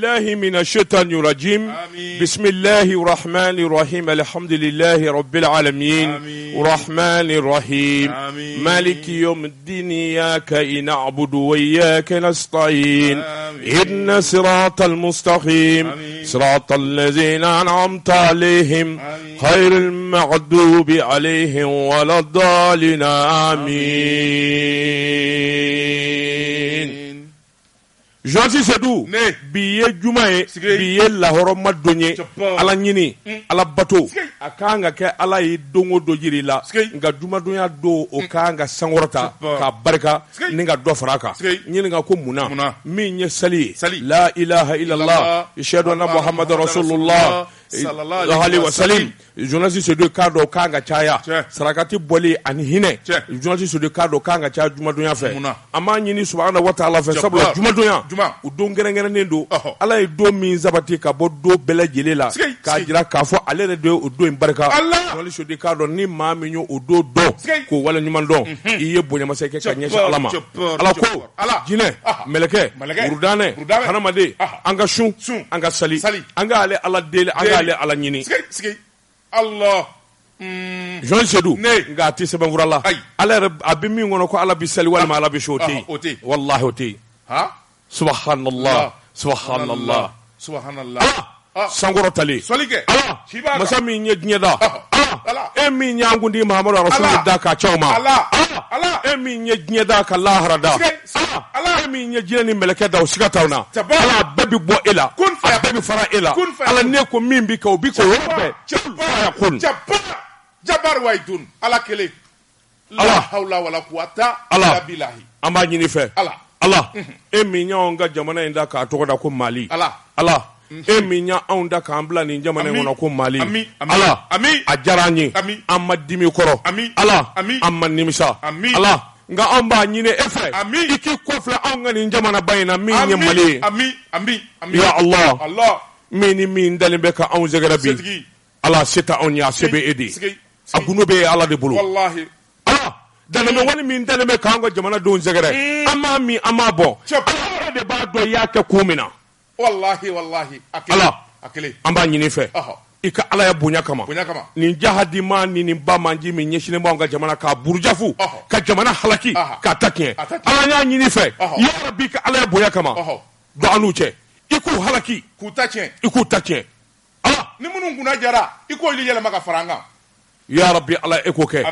بالله من الشيطان الرجيم بسم الله الرحمن الرحيم الحمد لله رب العالمين الرحمن الرحيم مالك يوم الدين إياك نعبد وإياك نستعين اهدنا الصراط المستقيم صراط الذين أنعمت عليهم غير المغضوب عليهم ولا الضالين آمين. Josi Sedou biye jumaye biye lahoro madonye ala nyini ala bato akanga ke ala yi dongo do jiri la nga juma donya do o kanga sangorata ka barka ninga do faraka nyini nga ko muna min ye sali la ilaha illa allah yashhadu anna muhammadar rasulullah sallallahu alaihi wasallam. Journaliste Sedou kado kanga chaya sarakati boli ani hine journaliste Sedou kado kanga chaya juma donya fe ama nyini subhanahu wa ta'ala fe sabla juma donya u don gɛrɛngɛrɛnnen don ala ye don min sabati ka bɔ don bɛɛ lajɛlen la k'a jira k'a fɔ ale yɛrɛ de ye o don in barika journaliste de k'a dɔn ni maa min ye o don dɔn k'o wale ɲuman dɔn i ye bonyamasakɛ ka ɲɛsin ala ma ala ko jinɛ mɛlɛkɛ wurudanɛ hadamaden an ka sun an ka sali an ka ale ala deli an ka ale ala ɲini Allah Jean Sedou nga a tɛ sɛbɛnfura la ala yɛrɛ a bɛ min kɔnɔ ko ala bɛ sali walima ala bɛ so o tɛ yen wallahi o tɛ yen subhanallah subhanallah subhanallah sangorotale ala masa min ye diɲɛ da ala e min ye an kuntigi mahamadu rasulullah da ka caw ma ala e min ye diɲɛ da ka lahara da ala e min ye diɲɛ ni mɛlɛkɛ da o siga t'aw na ala bɛɛ bɛ bɔ e la a bɛɛ bɛ fara e la ala ne ko min bɛ kɛ o bɛ kɛ o yɔrɔ bɛɛ kun jabar waidun ala kelen la hawla wala quwwata illa billahi an b'a ɲini fɛ ala e min y'anw ka jamana in da k'a tɔgɔ da ko Mali ala e min y'anw da k'an bila nin jamana in kɔnɔ ko Mali ala a diyara an ye an ma dimi kɔrɔ ala an ma nimisa ala nka anw b'a ɲini e fɛ i k'i kɔfilɛ anw ka nin jamana ba in na min ye Mali ye ya Allah min ni min dalen bɛ ka anw sɛgɛrɛ bi ala se tɛ anw ye a se bɛ e de a gundo bɛ ala de bolo ala danbe wani min dalen bɛ k'an ka jamanadenw sɛgɛrɛ an m'a min an m'a bɔ ala de b'a dɔn i y'a kɛ kun min na wallahi ala an b'a ɲini fɛ i ka ala ya bonya kama nin jahadima ni nin ba manji min ɲɛsinnen b'anw ka jamana k'a burujafu ka jamana halaki k'a ta tiɲɛ ala y'a ɲini fɛ ya rabbi ka ala ya bonya kama don an n'u cɛ i k'u halaki k'u ta tiɲɛ ala ni minnu kunna jara i k'olu yɛlɛma ka fara an kan ya rabbi ala eko ke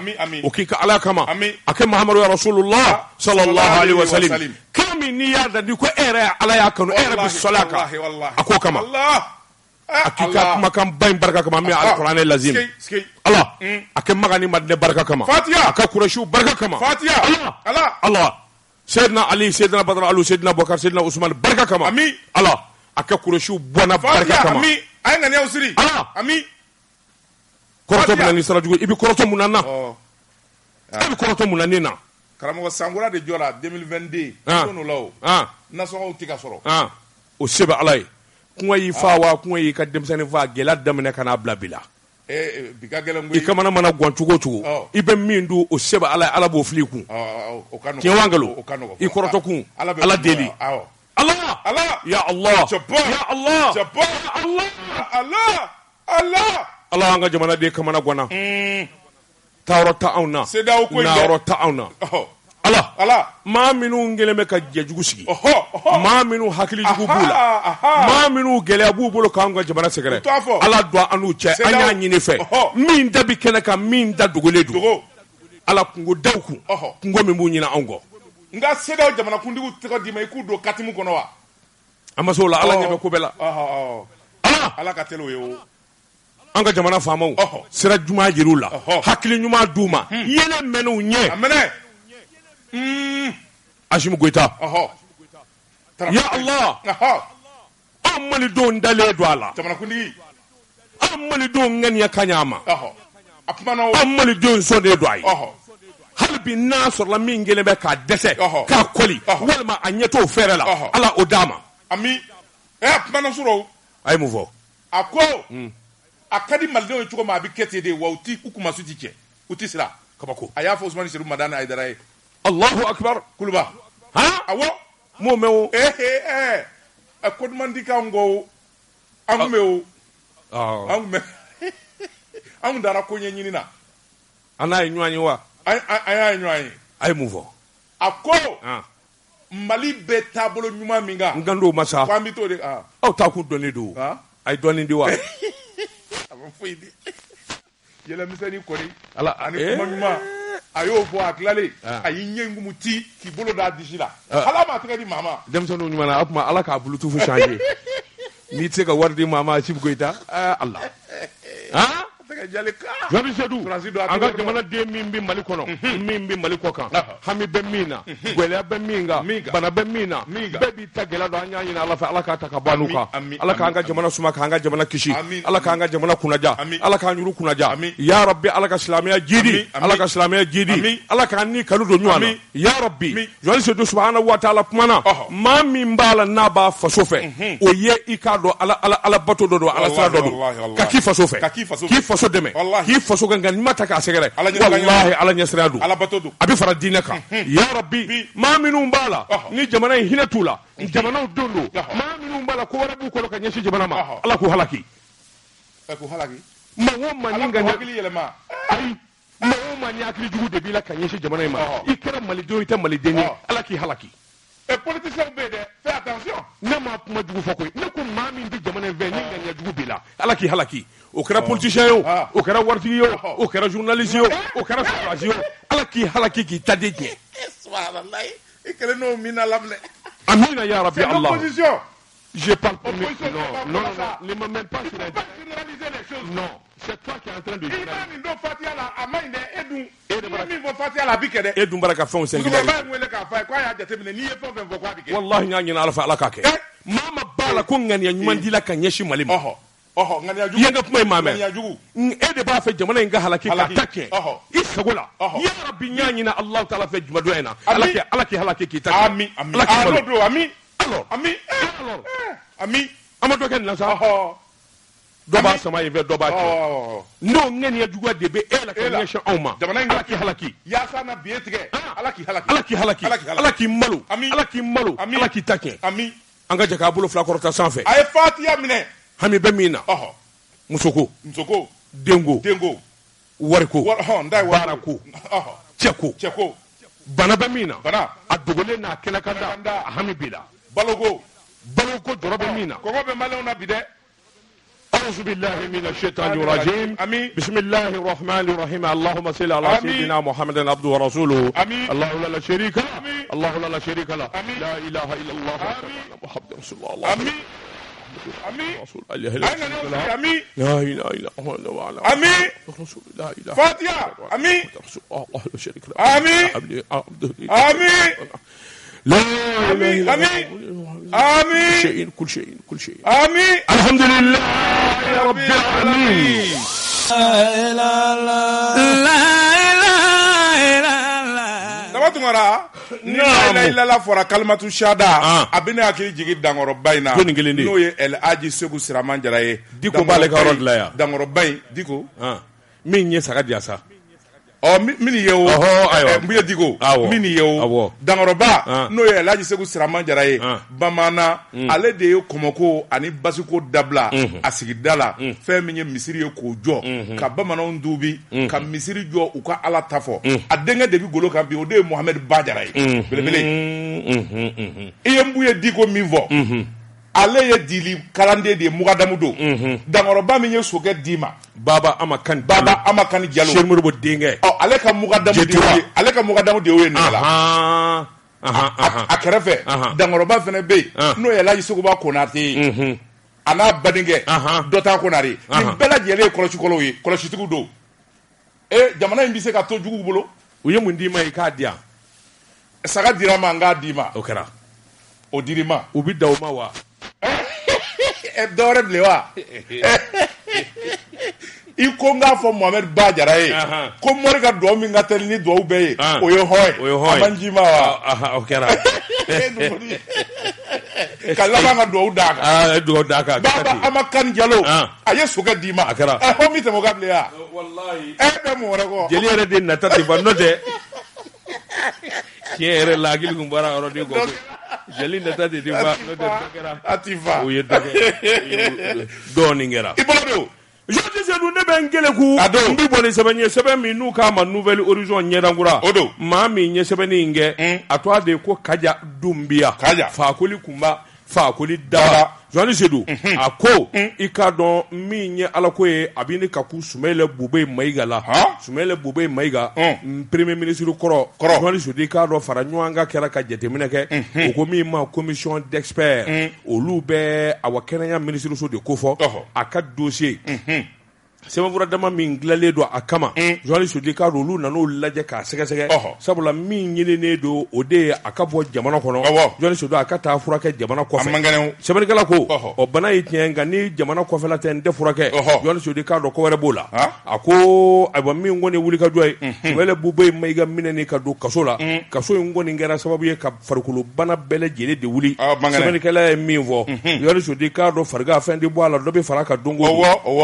o k'i ka ala kama a kɛ mahamadu rasulullah sallallahu alaihi wasallam kami ni y'a da di ko e yɛrɛ ala y'a kanu e yɛrɛ bɛ sɔli a kan a k'o kama a k'i ka kumakan ba in barika kama min ye alikuranɛ lazim ala a kɛ Maga ni Madinɛ barika kama a ka Kurɛsiw barika kama ala Seydina Ali Seydina Badara Alu Seydina Bukar Seydina Usman barika kama ala a kɛ Kurɛsiw bɔnna barika kama a ye ŋaniyaw siri kɔrɔtɔ mun na ni sara jugu i bɛ kɔrɔtɔ mun na e bɛ kɔrɔtɔ mun na ne na karamɔgɔ Sankura de jɔra 2022 n'o la o nasɔngɔw tɛ ka sɔrɔ o se bɛ ala ye kungo y'i fa wa kungo y'i ka denmisɛnnin fa gɛlɛya daminɛ ka n'a bila bi la bi ka gɛlɛn koyi i kamana mana gan cogo o cogo i bɛ min dun o se bɛ ala ye ala b'o fili i kun tiɲɛ wa nkalon i kɔrɔtɔ kun ala deli ala ya Allah ya Allah ala an ka jamanaden kamana ganna taayɔrɔ tɛ anw na nayɔrɔ tɛ anw na ala maa minnu kɛlen bɛ ka jɛjugu sigi maa minnu hakilijugu b'u la maa minnu gɛlɛya b'u bolo k'an ka jamana sɛgɛrɛ ala don an n'u cɛ an y'a ɲini fɛ min da bɛ kɛnɛ kan min da dogolen don ala kungo daw kun kungo min b'u ɲini anw kɔ nka CEDEAO jamanakuntigiw tɛgɛ d'i ma i k'u don katimu kɔnɔ wa an ma se o la ala ɲɛ bɛ ko bɛɛ la ala ka teli o ye o an ka jamana faamaw sira ɲuman yir'u la hakili ɲuman d'u ma yɛlɛ mɛn'u ɲɛ Asimu Goita ya Allah an malidenw dalen don a la jamanakuntigi an malidenw ŋaniya ka ɲɛ a ma an malidenw sɔnnen don a ye hali bi n'a sɔrɔla min kelen bɛ k'a dɛsɛ k'a kɔli walima a ɲɛ t'o fɛrɛ la ala o d'a ma a kumana sɔrɔ a ye mun fɔ a ko a ka di malidenw ye cogo min a bɛ kɛ ten de wa u kumasi tɛ cɛ u tɛ sira kabako a y'a fɔ Usmani Seydou Madani Ayidara ye Allahu akbar kuluba awɔ m'o mɛn o a ko man di ka ngo an me o an me an dara ko nye nyini na ana yi nwanyi wa ay nwanyi ay move ako Mali be tabolo nyuma minga ngando masa kwa mbito de ta ku doni do ay doni di wa aba foidi yela misani kori ala ani kuma nyuma ayo bo aklale ayi nyengu muti ki bolo da dijila hala ma tga di mama dem sonu nyuma na apma ala ka bluetooth changer ni tse ka wardi mama ci bu goita Allah Jami Sedou anga jamana de min bi Mali kono min bi Mali ko kan hami be mina gwele be minga bana be mina be bi tagela do anya ina ala fa ala ka taka banuka ala ka anga jamana suma ka anga jamana kishi ala ka anga jamana kunaja ala ka nyuru kunaja ya rabbi ala ka islamiya jidi ala ka islamiya jidi ala ka ni kalu do nywana ya rabbi Jami Sedou subhanahu wa ta'ala kumana ma min bala na ba faso fe o ye ikado ala bato do ala sa do ka ki faso fe ki faso deme ki faso ganga ni mata ka segere wallahi ala nyasradu ala batodu abi fara dina kan ya rabbi ma minum bala ni jamana hinatula jamana dondo ma minum bala ko wara bu ko ka nyeshi jamana ma ala ko halaki ma wo maninga ni ai ma wo mani akri jugu de bila kan nyeshi jamana ma ikra mali do ita mali deni ala ki halaki et politicien be de fais attention ne ma kuma jugu fako ne ko ma min di jamana ve ni nganya jugu bila ala ki halaki o kɛra politicien yo o kɛra waritigi yo o kɛra journaliste yo o kɛra journaliste yo ala k'i halaki k'i ta de tiɲɛ subhanallah i kɛlɛ n'o mina lamɛn amina ya rabbi Allah opposition je parle pour non ne me mets pas sur les non c'est toi qui es en train de dire ni do fatia la amain de edun ni vo fatia la bike de edun baraka fɛnw sen ko ba ngwele ka fa ko ya jate mine ni ye fɛn fɛn fɔ ko bike wallahi nya ɲina ala fa ala ka kɛ mama bala ko ŋaniya ɲuman dila ka ɲɛsin Mali ma yenga kuma imame e de b'a fɛ jamana in ka halaki ka ta kɛ i sago la ya rabbi ɲa ɲina Allah taala fɛ jumado in na ala ki halaki k'i ta ami ami ami ami ami ama dɔ kɛ nin na sa dɔ b'a sama yen fɛ dɔ b'a kɛ n'o ŋaniya juguya de bɛ e la ka ɲɛsin anw ma ala ki halaki yaasa na biye tigɛ ala ki halaki ala ki halaki ala k'i malo ala k'i malo ala k'i ta kɛ ami an ka jɛ k'a bolo fila kɔrɔta sanfɛ a ye fatiya minɛ hami bɛ min na musoko dengo wariko baarako cɛko bana bɛ min na a dogolen n'a kɛnɛ ka da a hami b'i la baloko jɔrɔ bɛ min na kɔngɔ bɛ maliyɛnw na bi dɛ أعوذ بالله من الشيطان الرجيم بسم الله الرحمن الرحيم اللهم صل على سيدنا محمد عبده ورسوله الله لا شريك له الله لا شريك له لا إله إلا الله محمد رسول الله امين رسول الله لا اله الا هو امين رسول لا اله فاتحه امين رسول الله لا شريك له امين امين لا امين امين كل شيء امين الحمد لله يا رب العالمين Tungara ni la fɔra kalimatu shada a bɛ ne hakili jigin Dankɔrɔba in na n'o ye El Hadji Seku Siraman Jara ye Diko b'ale ka yɔrɔ dilan yan Dankɔrɔba in Diko min ye saga diya sa min ye o mun ye Diko min ye o Dankɔrɔba n'o ye El Hadji Seku Siraman Jara ye Bamaana ale de ye kɔmɔko ani basiko dabila a sigida la fɛn min ye misiri ye k'o jɔ ka bamananw duubi ka misiri jɔ u ka ala ta fɔ a denkɛ de bɛ golo kan bi o de ye Mohamed Ba Jara ye belebele i ye mun ye Diko min fɔ ale ye dili kalanden de ye Mugadamu don Dankɔrɔba min ye sokɛ d'i ma Baba Amakani Diallo Cheikh Modibo denkɛ ale ka Mugadamu de y'o ye nin la a kɛrɛfɛ Dankɔrɔba fana bɛ yen n'o ye El Hadji Sekuba Konate ye a n'a badenkɛ dɔ ta Konare nin bɛɛ lajɛlen ye kɔlɔsikɔlɔw ye kɔlɔsitigiw don jamana in bɛ se ka to juguw bolo u ye mun d'i ma i k'a di yan saga dira ma n k'a d'i ma o kɛra o dir'i ma u bɛ da o ma wa dɔwɛrɛ bilen wa i ko n k'a fɔ Mohamed Ba Jara ye ko mori ka duwawu min ka teli ni duwawu bɛɛ ye o ye hɔn a man ji ma wa o kɛra ka laban ka duwawu d'a kan duwawu d'a kan Baba Amakani Diallo a ye sokɛ d'i ma a kɛra hɔn min tɛmɛ o ka bilen wa wallahi bɛ mun wɛrɛ kɔ jeli yɛrɛ de nata tɛ ban n'o tɛ tiɲɛ yɛrɛ la hakili tun bɔra yɔrɔ de kɔ jeli de ta de ba atifa o ye dake do ningera ibolo je disais nous ne ben gele ku mbi boni sebe mi nu ka ma nouvelle horizon nyedangura ma mi nye sebe ni nge atwa de ko kaja dumbia fa koli kumba fa koli daba joni sedu ako ikadon mi nye alako e abini kaku sumele bube maigala sumele bube maiga premier ministre koro joni sedu ikadon fara nyanga kera ka jetemine ke o mi ma commission d'experts olu be awakenya ministre so de kofo aka dossier semavura dama min glale do akama joli sudi ka rolu nanu laje ka sege sabula min nyine do ode akabo jamana kono joli sudi akata furake jamana kofe sebenigala ko o bana yitenga ni jamana kofe la ten de furake joli sudi ka do ko were bola ako aba min ngoni wuli ka joy wele bubey mayga minene ka do kasola kaso ngoni ngara sababu ye ka farkulu bana bele jele de wuli sebenigala min vo joli sudi ka do farga fendi boala do be faraka dongo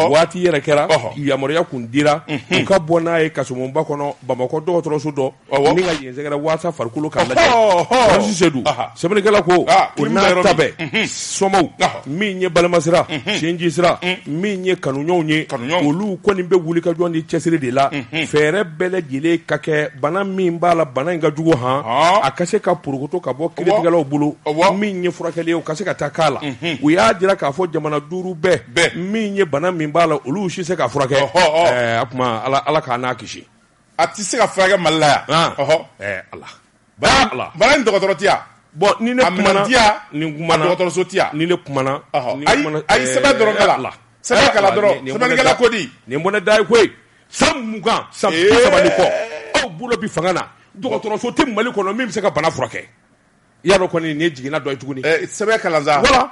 wati yere kera yamoriya kun dira ka bɔna ye kasumba kɔnɔ Bamako dɔgɔtɔrɔso dɔ ni ka yenzɛgɛrɛ waasa farikolo ka lajɛ sedu sɛbɛnnikɛla ko o n'a tabɛ sɔmɔw min ye balimasira sinji sira min ye kanuɲɔgɔnw ye olu kɔni bɛ wuli ka jɔn ni cɛsiri de la fɛɛrɛ bɛɛ lajɛlen ka kɛ bana min b'a la bana in ka jugu a ka se ka porokoto ka bɔ kiiritigɛlaw bolo min ye furakɛli ye o ka se ka taa k'a la u y'a jira k'a fɔ jamana 5 bɛɛ min ye bana min b'a la olu si se ka furakɛ a kuma ala k'a n'a kisi a tɛ se ka furakɛ Mali la yan ala bana in dɔgɔtɔrɔ tɛ yan bon ni ne kumana ni kumana dɔgɔtɔrɔso tɛ yan ni ne kumana ayi sɛbɛn dɔrɔn kala sɛbɛn kala dɔrɔn sɛbɛnnikɛla ko di nin bɔnɛ da ye koyi san 20 san 30 kɔ aw bolo bi fanga na dɔgɔtɔrɔso tɛ Mali kɔnɔ min bɛ se ka bana furakɛ y'a dɔn kɔni nin ye jiginna dɔ ye tuguni sɛbɛn kalansa voilà.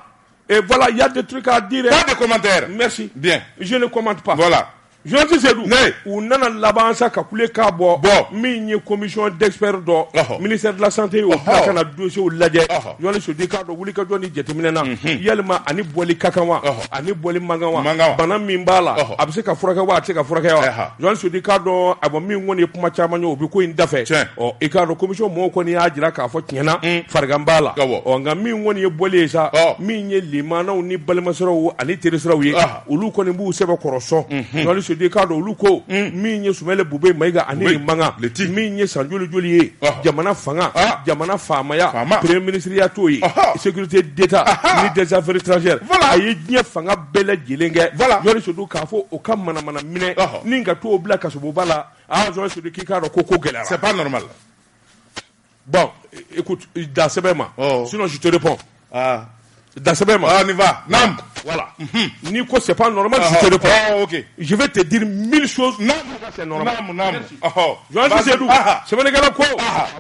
Et voilà, il y a des trucs à dire. Pas de commentaires. Merci. Bien. Je ne commente pas. Voilà. Je ne sais d'où. Ou nana labansa kakule kabo. Mini commission d'experts do. Ministère de la santé au plan na dossier au ladje. Je ne sais pas do wuli ka do ni jetimina. Yalma ani boli kakawa, ani boli mangawa. Bana mimbala. Abse ka furaka wa ate ka furaka wa. Je ne sais pas do abo mi ngoni kuma chama nyo obi ko indafe. O ikado commission mo ko ni ajira ka fo tiena fargambala. O nga mi ngoni e boli sa mi nye limana ni balmasoro ani teresoro ye. Ulu ko ni bu sebe koroso. Je de ka do luko min ye sumele bube maiga ani manga min ye sanjoli joli ye jamana fanga jamana famaya premier ministre ya to ye sécurité d'état ni des affaires étrangères ayi diɲɛ fanga bɛɛ lajɛlen kɛ jɔni sodu k'a fɔ o ka manamana minɛ ni ka to bila kasoboba la jɔni sodu k'i k'a dɔn ko gɛlɛyara c'est pas normal bon écoute da sɛbɛn ma sinon je te réponds on y va. Nam. Voilà. Nico, c'est pas normal, je te réponds. Ok. Je vais te dire 1000 choses. Non, c'est normal. Nam. Je sais d'où. C'est vrai que quoi.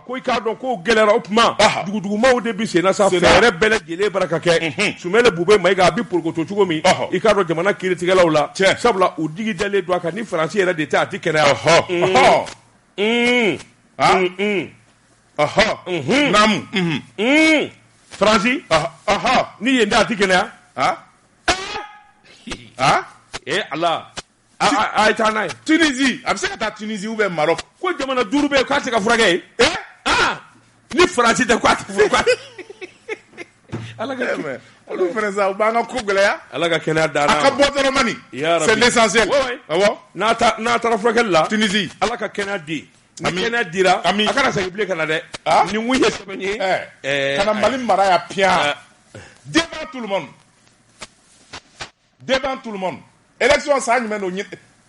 Quoi, il y a donc galère au pma. Du au début, c'est là, ça fait belle gueule, barakake. Soumele boubé, maïga, bi pour que tu gomi. Il y a donc demanda qui est là. Sabla, ou digitale, doit qu'à ni français, il y a des tas à ticket. Nam. Francis ni ye nda tikena Allah aitana Tunisie abse ka Tunisie ou bien Maroc ko jamana 5 be ka se ka furage ni Francis de quoi Allah ga olu freza u banga ko geleya Allah ga kena dana aka botoro mani c'est l'essentiel na ta furage la Tunisie Allah ka kena di ni kena dira akara sa ibile kana de ni wuye sebenye kana Mali mara ya pia devant tout le monde élection ça ñu meno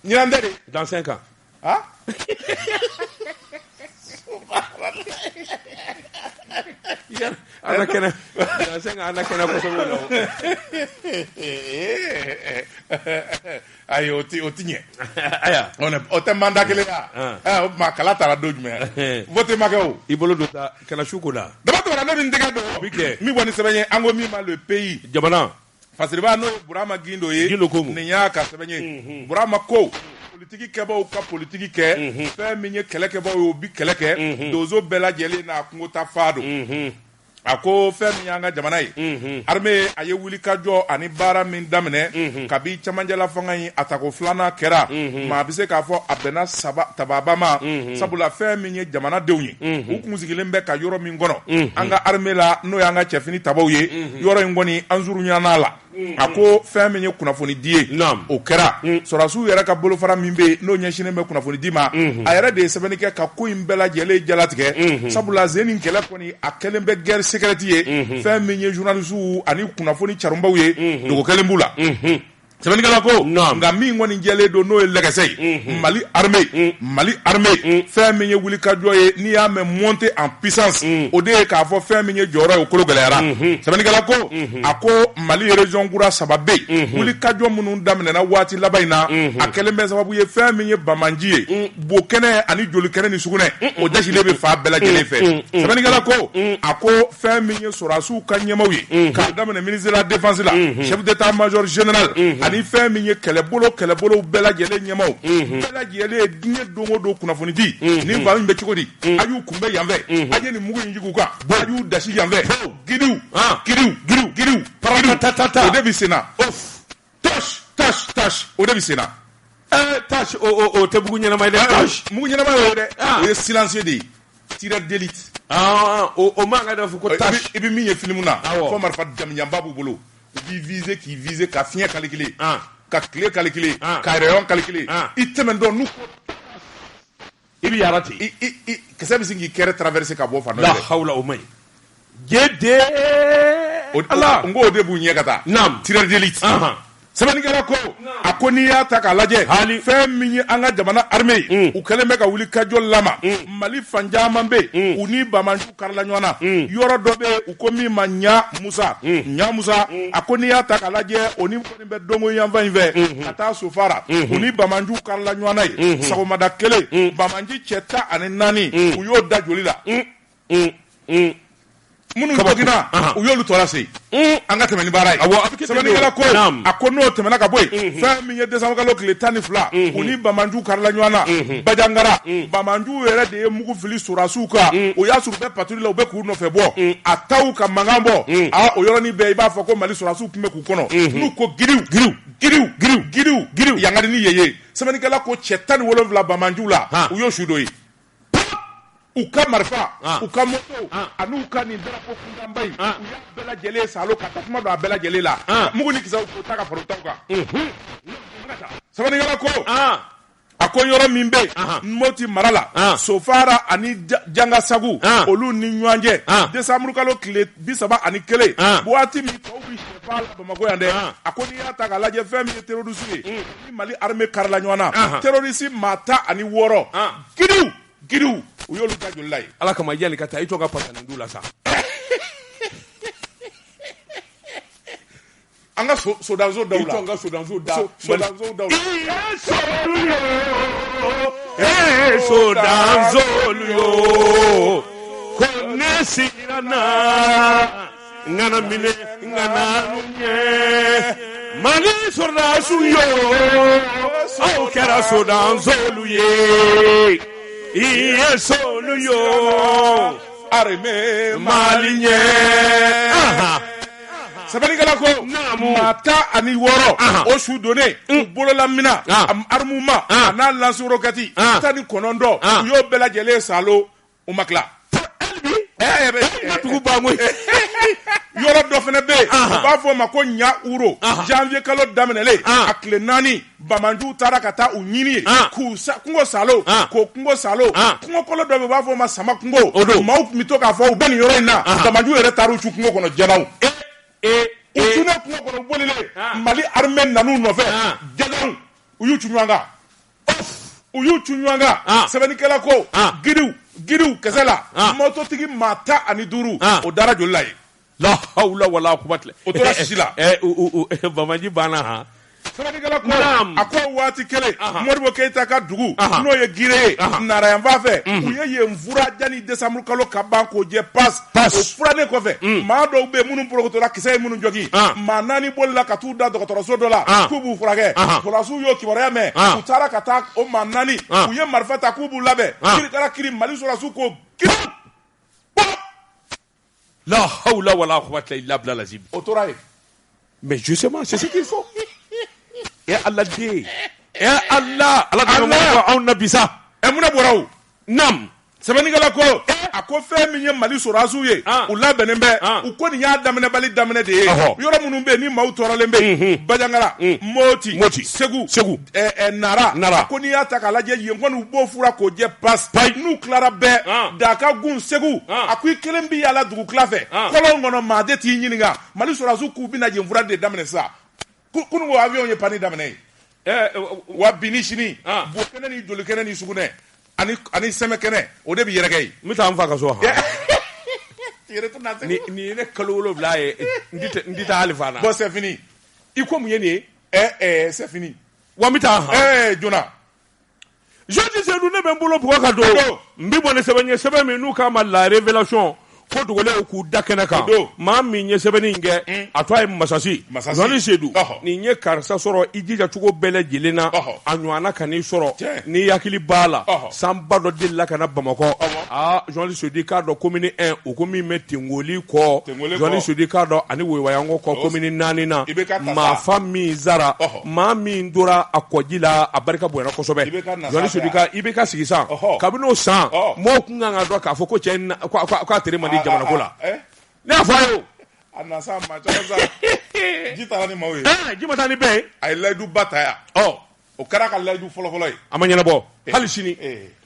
ñirande dans 5 ans ana kena ko so ayi o tinye aya on te manda kele ya ma kala tara dojme vote makeo ibolo do ta kana shukola dama to na no ndega do mi woni sebenye ango mi ma le pays jabana parce que ba no Burama Gindo ye ni nya ka sebenye Burama ko politique keba o ka politique ke fe mi nye kele keba o bi kele ke dozo bela jele na kungo ta fado a ko fɛn min y'an ka jamana ye armée a ye wuli ka jɔ ani baara min daminɛ kabi cɛmancɛla fanga in a tako filanan kɛra maa bɛ se k'a fɔ a bɛnna tababa ma sabula fɛn min ye jamanadenw ye u kun sigilen bɛ ka yɔrɔ min kɔnɔ an ka armée la n'o y'an ka cɛfini tabaw ye yɔrɔ in kɔni an surunyana la a ko fɛn min ye kunnafoni di ye o kɛra sɔrɔdasiw yɛrɛ ka bolofara min bɛ yen n'o ɲɛsinnen bɛ kunnafoni di ma a yɛrɛ de ye sɛbɛnni kɛ ka ko in bɛɛ lajɛlen jalatigɛ sabula sen nin kɛlɛ kɔni a kɛlen bɛ guerre secrète ye fɛn min ye journalistes ani kunnafoni carunbaw ye dogo kelen b'u la sɛbɛnnikɛla ko nka min kɔni jɛlen don n'o ye lɛgɛsɛ ye Mali armée fɛn min ye wuli ka jɔ ye n'i y'a mɛn monter en puissance o de ye k'a fɔ fɛn min ye jɔyɔrɔ ye o kolo gɛlɛyara sɛbɛnnikɛla ko a ko Mali région kura 3 bɛ yen wuli ka jɔ minnu daminɛna waati laban in na a kɛlen bɛ sababu ye fɛn min ye Bamanji ye Bokɛnɛ ani Jolikɛnɛ ni Sugunɛ o dasilen bɛ fa bɛɛ lajɛlen fɛ sɛbɛnnikɛla ko a ko fɛn min ye sɔrɔdasiw ka ɲɛmaaw ye k'a daminɛ ministre de la défense la chef d'état-major général ani fɛn min ye kɛlɛbolo bɛɛ lajɛlen ɲɛmaaw bɛɛ lajɛlen ye diɲɛ don o don kunnafoni di nin fa min bɛ cogo di a y'u kunbɛn yan fɛ a ye nin mugu in jigin u kan a y'u dasi yan fɛ giriw o de bɛ sen na tâche o de bɛ sen na tâche o tɛ bugu ɲɛnama ye dɛ mugu ɲɛnama ye dɛ o ye silencieux de ye tireur d'élite o man ka da fɔ ko tâche i bɛ min ye film na fɔ marifa jamijanba b'u bolo u b'i viser k'i viser ka fiɲɛ calculer ka tile calculer ka rayon calculer i tɛmɛntɔ n'u i bɛ yaala ten kisɛ bɛ sin k'i kɛrɛ traverser ka bɔ fan dɔ fɛ la hawla o man ɲi jede ala n ko o de b'u ɲɛ ka taa tireur d'élite sɛbɛnnikɛla ko a ko n'i y'a ta k'a lajɛ fɛn min ye an ka jamana armée ye u kɛlen bɛ ka wuli kajɔ lama Mali fan caman bɛ yen u ni Bamanju karila ɲɔgɔn na yɔrɔ dɔ bɛ yen u ko min ma ɲa Musa a ko n'i y'a ta k'a lajɛ o ni kɔni bɛ dongo yanfan in fɛ ka taa Sofara u ni Bamanju karila ɲɔgɔn na ye sagomada kelen Bamanji cɛ 14 u y'o da joli la minnu Burkina u y'olu tɔra se an ka tɛmɛ ni baara ye sɛbɛnnikɛla ko a ko n'o tɛmɛna ka bɔ yen fɛn min ye décembre kalo tile 12 u ni Bamanju karila ɲɔgɔn na Bajangara Bamanju yɛrɛ de ye mugu fili sɔrɔdasiw kan o y'a sɔrɔ u bɛ patrouille la u bɛ k'u nɔfɛ bɔ a taw ka mankan bɔ o yɔrɔnin bɛɛ i b'a fɔ ko Mali sɔrɔdasiw tun bɛ k'u kɔnɔ n'u ko giriw yangari ni ye sɛbɛnnikɛla ko cɛ 17 Bamanju la u y'o su dɔ ye u ka marifa u ka moto ani u ka nin drapeau kuntanba in u y'a bɛɛ lajɛlen salo ka tasuma don a bɛɛ lajɛlen la mugu ni kisɛw k'o ta ka fara u taw kan sɛbɛnnikɛla ko a ko yɔrɔ min bɛ Moti mara la Sofara ani Jangasagu olu ni ɲɔgɔn cɛ décembre kalo tile 31 waati min tɔw bɛ sɛfan la Bamakɔ yan dɛ a ko n'i y'a ta k'a lajɛ fɛn min ye terroriste ye ni Mali armée karila ɲɔgɔn na terroriste 16 giriw u y'olu ta joli la ye ala kama yali ka taa i to ka pasanin du la sa an ka sodanzo daw la i to an ka sodanzo da sodanzo yo ko ne sirana ngana mine ngana nye Mali sodanzo yo au kɛra sodanzo ye iye solu yo armée Mali nye sɛbɛnnikɛla ko maa 16 o su donné u bolola mina armu ma a n'a lance roquette 19 u y'o bɛɛ lajɛlen salo u ma tila yɔrɔ dɔ fana bɛ yen u b'a fɔ o ma ko ɲa uro janvier kalo daminɛlen a tile 4 Bamanju taara ka taa u ɲini ye k'u kungo salo k'o kungo salo kungo kɔlɔ dɔ bɛ u b'a fɔ o ma sama kungo maaw tun bɛ to k'a fɔ u bɛ nin yɔrɔ in na Bamanju yɛrɛ taara u cu kungo kɔnɔ jɛnaw u cunen kungo kɔnɔ u bolilen Mali armée nan'u nɔfɛ jɛnaw u y'u cu ɲɔgɔn kan sɛbɛnnikɛla ko giriw kɛsɛ la mototigi maa 15 o dara joli la ye la hawla wala quwwata o tora sisi la Bamanji banna ha sɛbɛnnikɛla ko a ko waati kelen Modibo Keyita ka dugu n'o ye Gire ye Narayanfan fɛ u ye yen fura janni décembre kalo ka ban k'o jɛ passe o furannen kɔfɛ maa dɔw bɛ minnu porokotola kisɛ ye minnu jɔgi maa 4 bolila ka t'u da dɔgɔtɔrɔso dɔ la k'u b'u furakɛ sɔrɔdasiw y'o kibaruya mɛn u taara ka taa o maa 4 u ye marifa ta k'u b'u labɛn kiri Mali sɔrɔdasiw ko La hawla wala quwwata illa billah lazim. Autorail. Mais justement, c'est ce qu'il faut. Et Allah dit. Et Allah on nabi ça. E muna boraw. Nam. Sɛbɛnnikɛla ko a ko fɛn min ye Mali sɔrɔdasiw ye u labɛnnen bɛ u ko nin y'a daminɛ de ye yɔrɔ minnu bɛ yen ni maaw tɔɔrɔlen bɛ yen Bajangara Moti Segu Nara a ko n'i y'a ta k'a lajɛ yen kɔni u b'o fura k'o jɛ pas n'u tilara bɛɛ Daka gun Segu a ko i kelen bɛ yaala dugu tila fɛ kɔlɔn kɔnɔ maa de t'i ɲininka Mali sɔrɔdasiw k'u bɛna yen fura de daminɛ sisan kunun ko avion ye panne daminɛ ye wa bi ni sini bo kɛnɛ ni joli kɛnɛ ni sugunɛ ani sɛmɛ kɛnɛ o de bɛ yɛrɛkɛ ye n bɛ taa n fa ka so ni ye ne kalo 7 ye n tɛ taa hali fa na bon c'est fini i ko mun ye nin ye c'est fini wa n bɛ taa Jona Jean-Di Seydou ne bɛ n bolo bugɔ ka don n bɛ bɔ ni sɛbɛn ye sɛbɛn min n'u k'a ma la révélation ko dogolen k'u da kɛnɛ kan maa min ye sɛbɛnni in kɛ a to a ye Masasi Jean-Di Seydou nin ye karisa sɔrɔ i jija cogo bɛɛ lajɛlen na a ɲɔgɔnna ka n'i sɔrɔ n'i hakili b'a la sanba dɔ delila ka na Bamakɔ Jean-Di Seydou k'a dɔn commune 1 o ko min bɛ Tengoli kɔ Jean-Di Seydou k'a dɔn ani Woyowayanko kɔ commune 4 na maa fa min zara maa min tora a kɔji la a barika bonyana kosɛbɛ Jean-Di Seydou i bɛ ka sigi san kabini o san mɔgɔw kun kan ka dɔn k'a fɔ ko cɛ k'a tere man di jamana ko la ne y'a fɔ a ye o a na sa ma caman sa ji taara ni maaw ye ji ma taa ni bɛɛ ye a ye layidu ba ta yan o kɛra ka layidu fɔlɔfɔlɔ ye a ma ɲɛnabɔ hali sini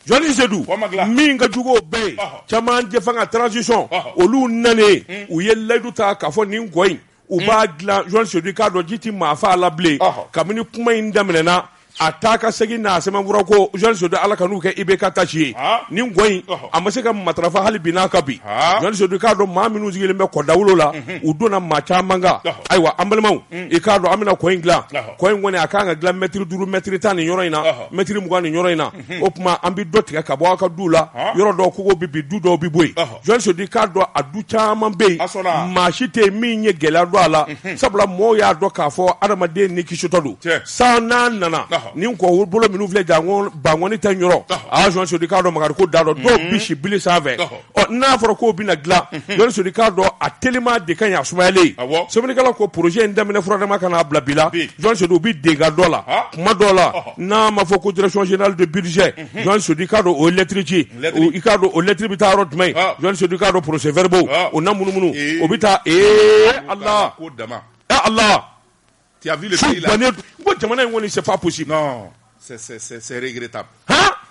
Jean-Di Seydou min ka jugu o bɛɛ ye caman jɛ fanga transition olu nanen u ye layidu ta k'a fɔ nin gɔ in u b'a dilan Jean-Di Seydou k'a dɔn ji ti maa fa la bilen kabini kuma in daminɛna a taa ka segin n'a sɛbɛnfura ko Jean-Di Seydou ala ka n'u kɛ IBK tasi ye nin gɔ in a ma se ka matarafa hali bi n'a ka bi Jean-Di Seydou k'a dɔn maa minnu sigilen bɛ kɔdawolo la u donna maa caman kan ayiwa an balimaw i k'a dɔn an bɛna kɔ in dilan kɔ in kɔni a kan ka dilan mètre 5 mètre 10 nin yɔrɔ in na mètre 20 nin yɔrɔ in na o tuma an bɛ dɔ tigɛ ka bɔ aw ka du la yɔrɔ dɔw kogo bɛ bi du dɔw bɛ bɔ yen Jean-Di Seydou k'a dɔn a du caman bɛ yen maa si tɛ yen min ye gɛlɛya dɔn a la sabula mɔɔw y'a dɔn k'a fɔ adamaden ni kisitɔ don san n'a nana nin kɔ bolo minnu filɛ bangɔni tɛ ɲɔrɔ Jean-Di Seydou k'a dɔn makari ko da dɔn dɔw bi si bili sanfɛ n'a fɔra k'o bɛna dilan Jean-Di Seydou k'a dɔn a telima de ka ɲi a sumayalen sɛbɛnnikɛla ko projet in daminɛ furadama ka n'a bila bi la Jean-Di Seydou u bɛ dega dɔ la kuma dɔ la n'a ma fɔ ko direction générale de budget Jean-Di Seydou k'a dɔn o lettre ci i k'a dɔn o lettre bɛ taa yɔrɔ jumɛn Jean-Di Seydou k'a dɔn procès verbaux o na munumunu o bɛ taa Allah Allah tu as vu le pays là ko jamana in kɔni c'est pas possible non c'est regrettable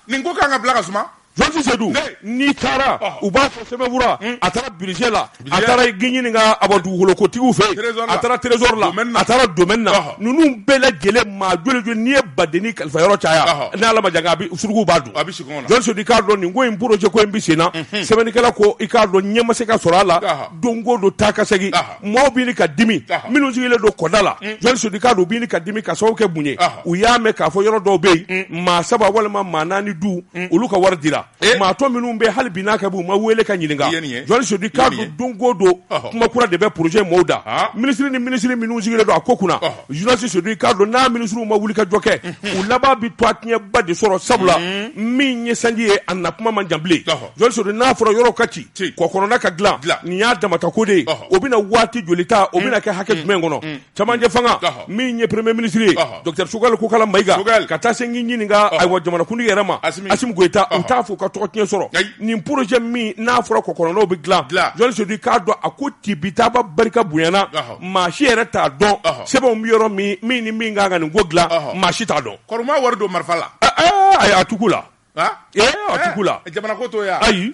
nin ko kan ka bila ka suma Jean-Di Seydou n'i taara u b'a fɔ sɛbɛnfura a taara budget la a taara ɲini ka a bɔ dugukolokotigiw fɛ a taara trésor la a taara domaine na ninnu bɛɛ lajɛlen maa joli joli n'i ye badeni kalifa yɔrɔ caya ni Ala ma jan surukuw b'a dun Jean-Di Seydou k'a dɔn nin ko in projet ko in bɛ sen na sɛbɛnnikɛla ko i k'a dɔn ɲɛ ma se ka sɔrɔ a la don o don taa ka segin mɔɔw b'i ni ka dimi minnu sigilen don kɔda la Jean-Di Seydou k'a dɔn u b'i ni ka dimi ka sababu kɛ mun ye u y'a mɛn k'a fɔ yɔrɔ dɔw bɛ yen maa 7 walima maa 4 du olu ka wari dira maa tɔ minnu bɛ hali bi n'a ka bu ma wele ka ɲininka Jean-Di Seydou k'a dɔn don o don kuma kura de bɛ projet mɔɔw da ministre ni ministre minnu sigilen don a ko kunna Jean-Di Seydou k'a dɔn n'a ministre ma wuli ka jɔ kɛ u laban bi to a tiɲɛba de sɔrɔ sabula min ye sanji ye a na kuma man jan bilen Jean-Di Seydou n'a fɔra yɔrɔ ka ci kɔ kɔnɔna ka dilan nin y'a damata ko de ye o bɛna waati joli ta o bɛna kɛ hakɛ jumɛn kɔnɔ camancɛ fanga min ye premier ministre ye docteur Sogɛl Kokala Mayiga ka taa se k'i ɲininka ayiwa jamanakuntigi yɛrɛ ma Assimi Goïta u t'a fɔ ka tɔgɔ tiɲɛ sɔrɔ nin projet min n'a fɔra kɔkɔnɔnaw bɛ dilan Jean-Di Seydou k'a dɔn a ko tibitaba barika bonyana maa si yɛrɛ t'a dɔn sɛbɛnw bɛ yɔrɔ min ni min kan ka nin ko dilan maa si t'a dɔn kɔrɔma wari don marifa la ayi a tugu la a tugu la jamana ko t'o ye ayi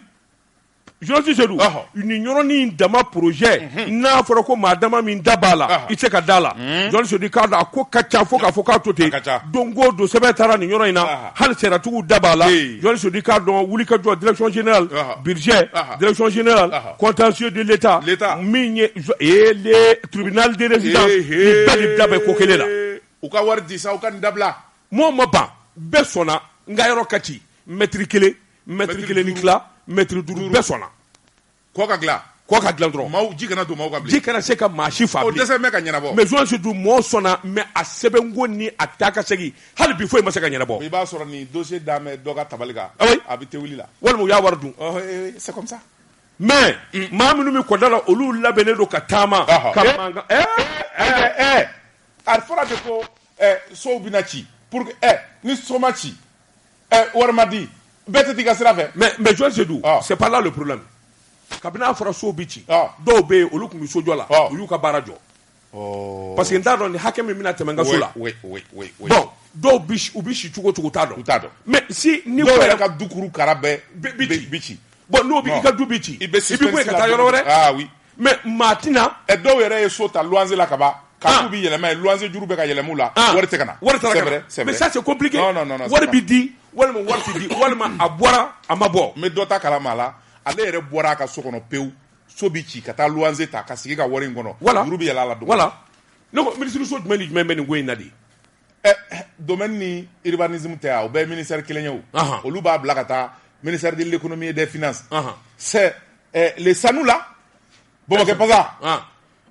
Jean-Di Seydou nin yɔrɔnin dama projet n'a fɔra ko maa dama min da b'a la i tɛ se ka da la Jean-Di Seydou k'a dɔn a ko ka ca fo k'a fɔ k'a to ten don o don sɛbɛn taara nin yɔrɔ in na hali sɛratigiw da b'a la Jean-Di Seydou k'a dɔn wulikajɔ direction générale budget direction générale contentieux de l'État min ye le tribunal de résidence ni bɛɛ de da bɛ ko kelen la u ka wari di sa u ka nin dabila mɔɔ ma ban bɛɛ sɔnna n ka yɔrɔ ka ci mètre 1 ni tila mètre 5 bɛɛ sɔnna kɔ ka dilan dɔrɔn maaw ji kana don maaw ka bilen ji kana se ka maa si fa bilen o dɛsɛ mɛ ka ɲɛnabɔ mais Jean-Di Seydou mɔɔ sɔnna mais a sɛbɛnko ni a taa ka segin hali bi foyi ma se ka ɲɛnabɔ i b'a sɔrɔ nin dossier d'a mɛ dɔ ka tabali kan a bɛ tewuli la walima u y'a wari dun c'est comme ça mais maa minnu mi kɔda la olu labɛnnen don ka taama ka mankan a fɔra de ko sow bɛna ci pour que ni so ma ci wari ma di bɛɛ tɛ t'i ka sira fɛ. mais Joël Sedou c'est pas là le problème kabini a fɔra sow bi ci dɔw bɛ yen olu tun bɛ sojɔ la u y'u ka baara jɔ parce que n t'a dɔn ni hakɛ min bɛna tɛmɛ n ka so la bon dɔw u bi si cogo o cogo t'a dɔn mais si ni dɔw yɛrɛ ka dukuru kara bɛɛ bi ci. bon n'o b'i ka du bi ci i bɛ bɔ yen ka taa yɔrɔ wɛrɛ. ah oui mais maa tɛna. dɔw yɛrɛ ye so ta luwanze la ka ban k'a k'u bi yɛlɛma ye luwanze juru bɛ ka yɛlɛm'u la wari tɛ ka na. mais ça c'est compliqué. non wari bi di walima wari tɛ di walima a bɔra a ma bɔ. mais dɔ ta kalama a la ale yɛrɛ bɔra a ka so kɔnɔ pewu so bi ci ka taa luwanze ta ka sigi ka wari in kɔnɔ. juru bi yɛlɛ a la don. voilà ne ko ministre so jumɛn ni jumɛn bɛ nin ko in na de. domaine ni urbanisme tɛ yan o bɛɛ ye ministère kelen ye o. olu b'a bila ka taa ministère de l'économie et des finances. c'est les sanu là. Bɔbɔkɛ pasa.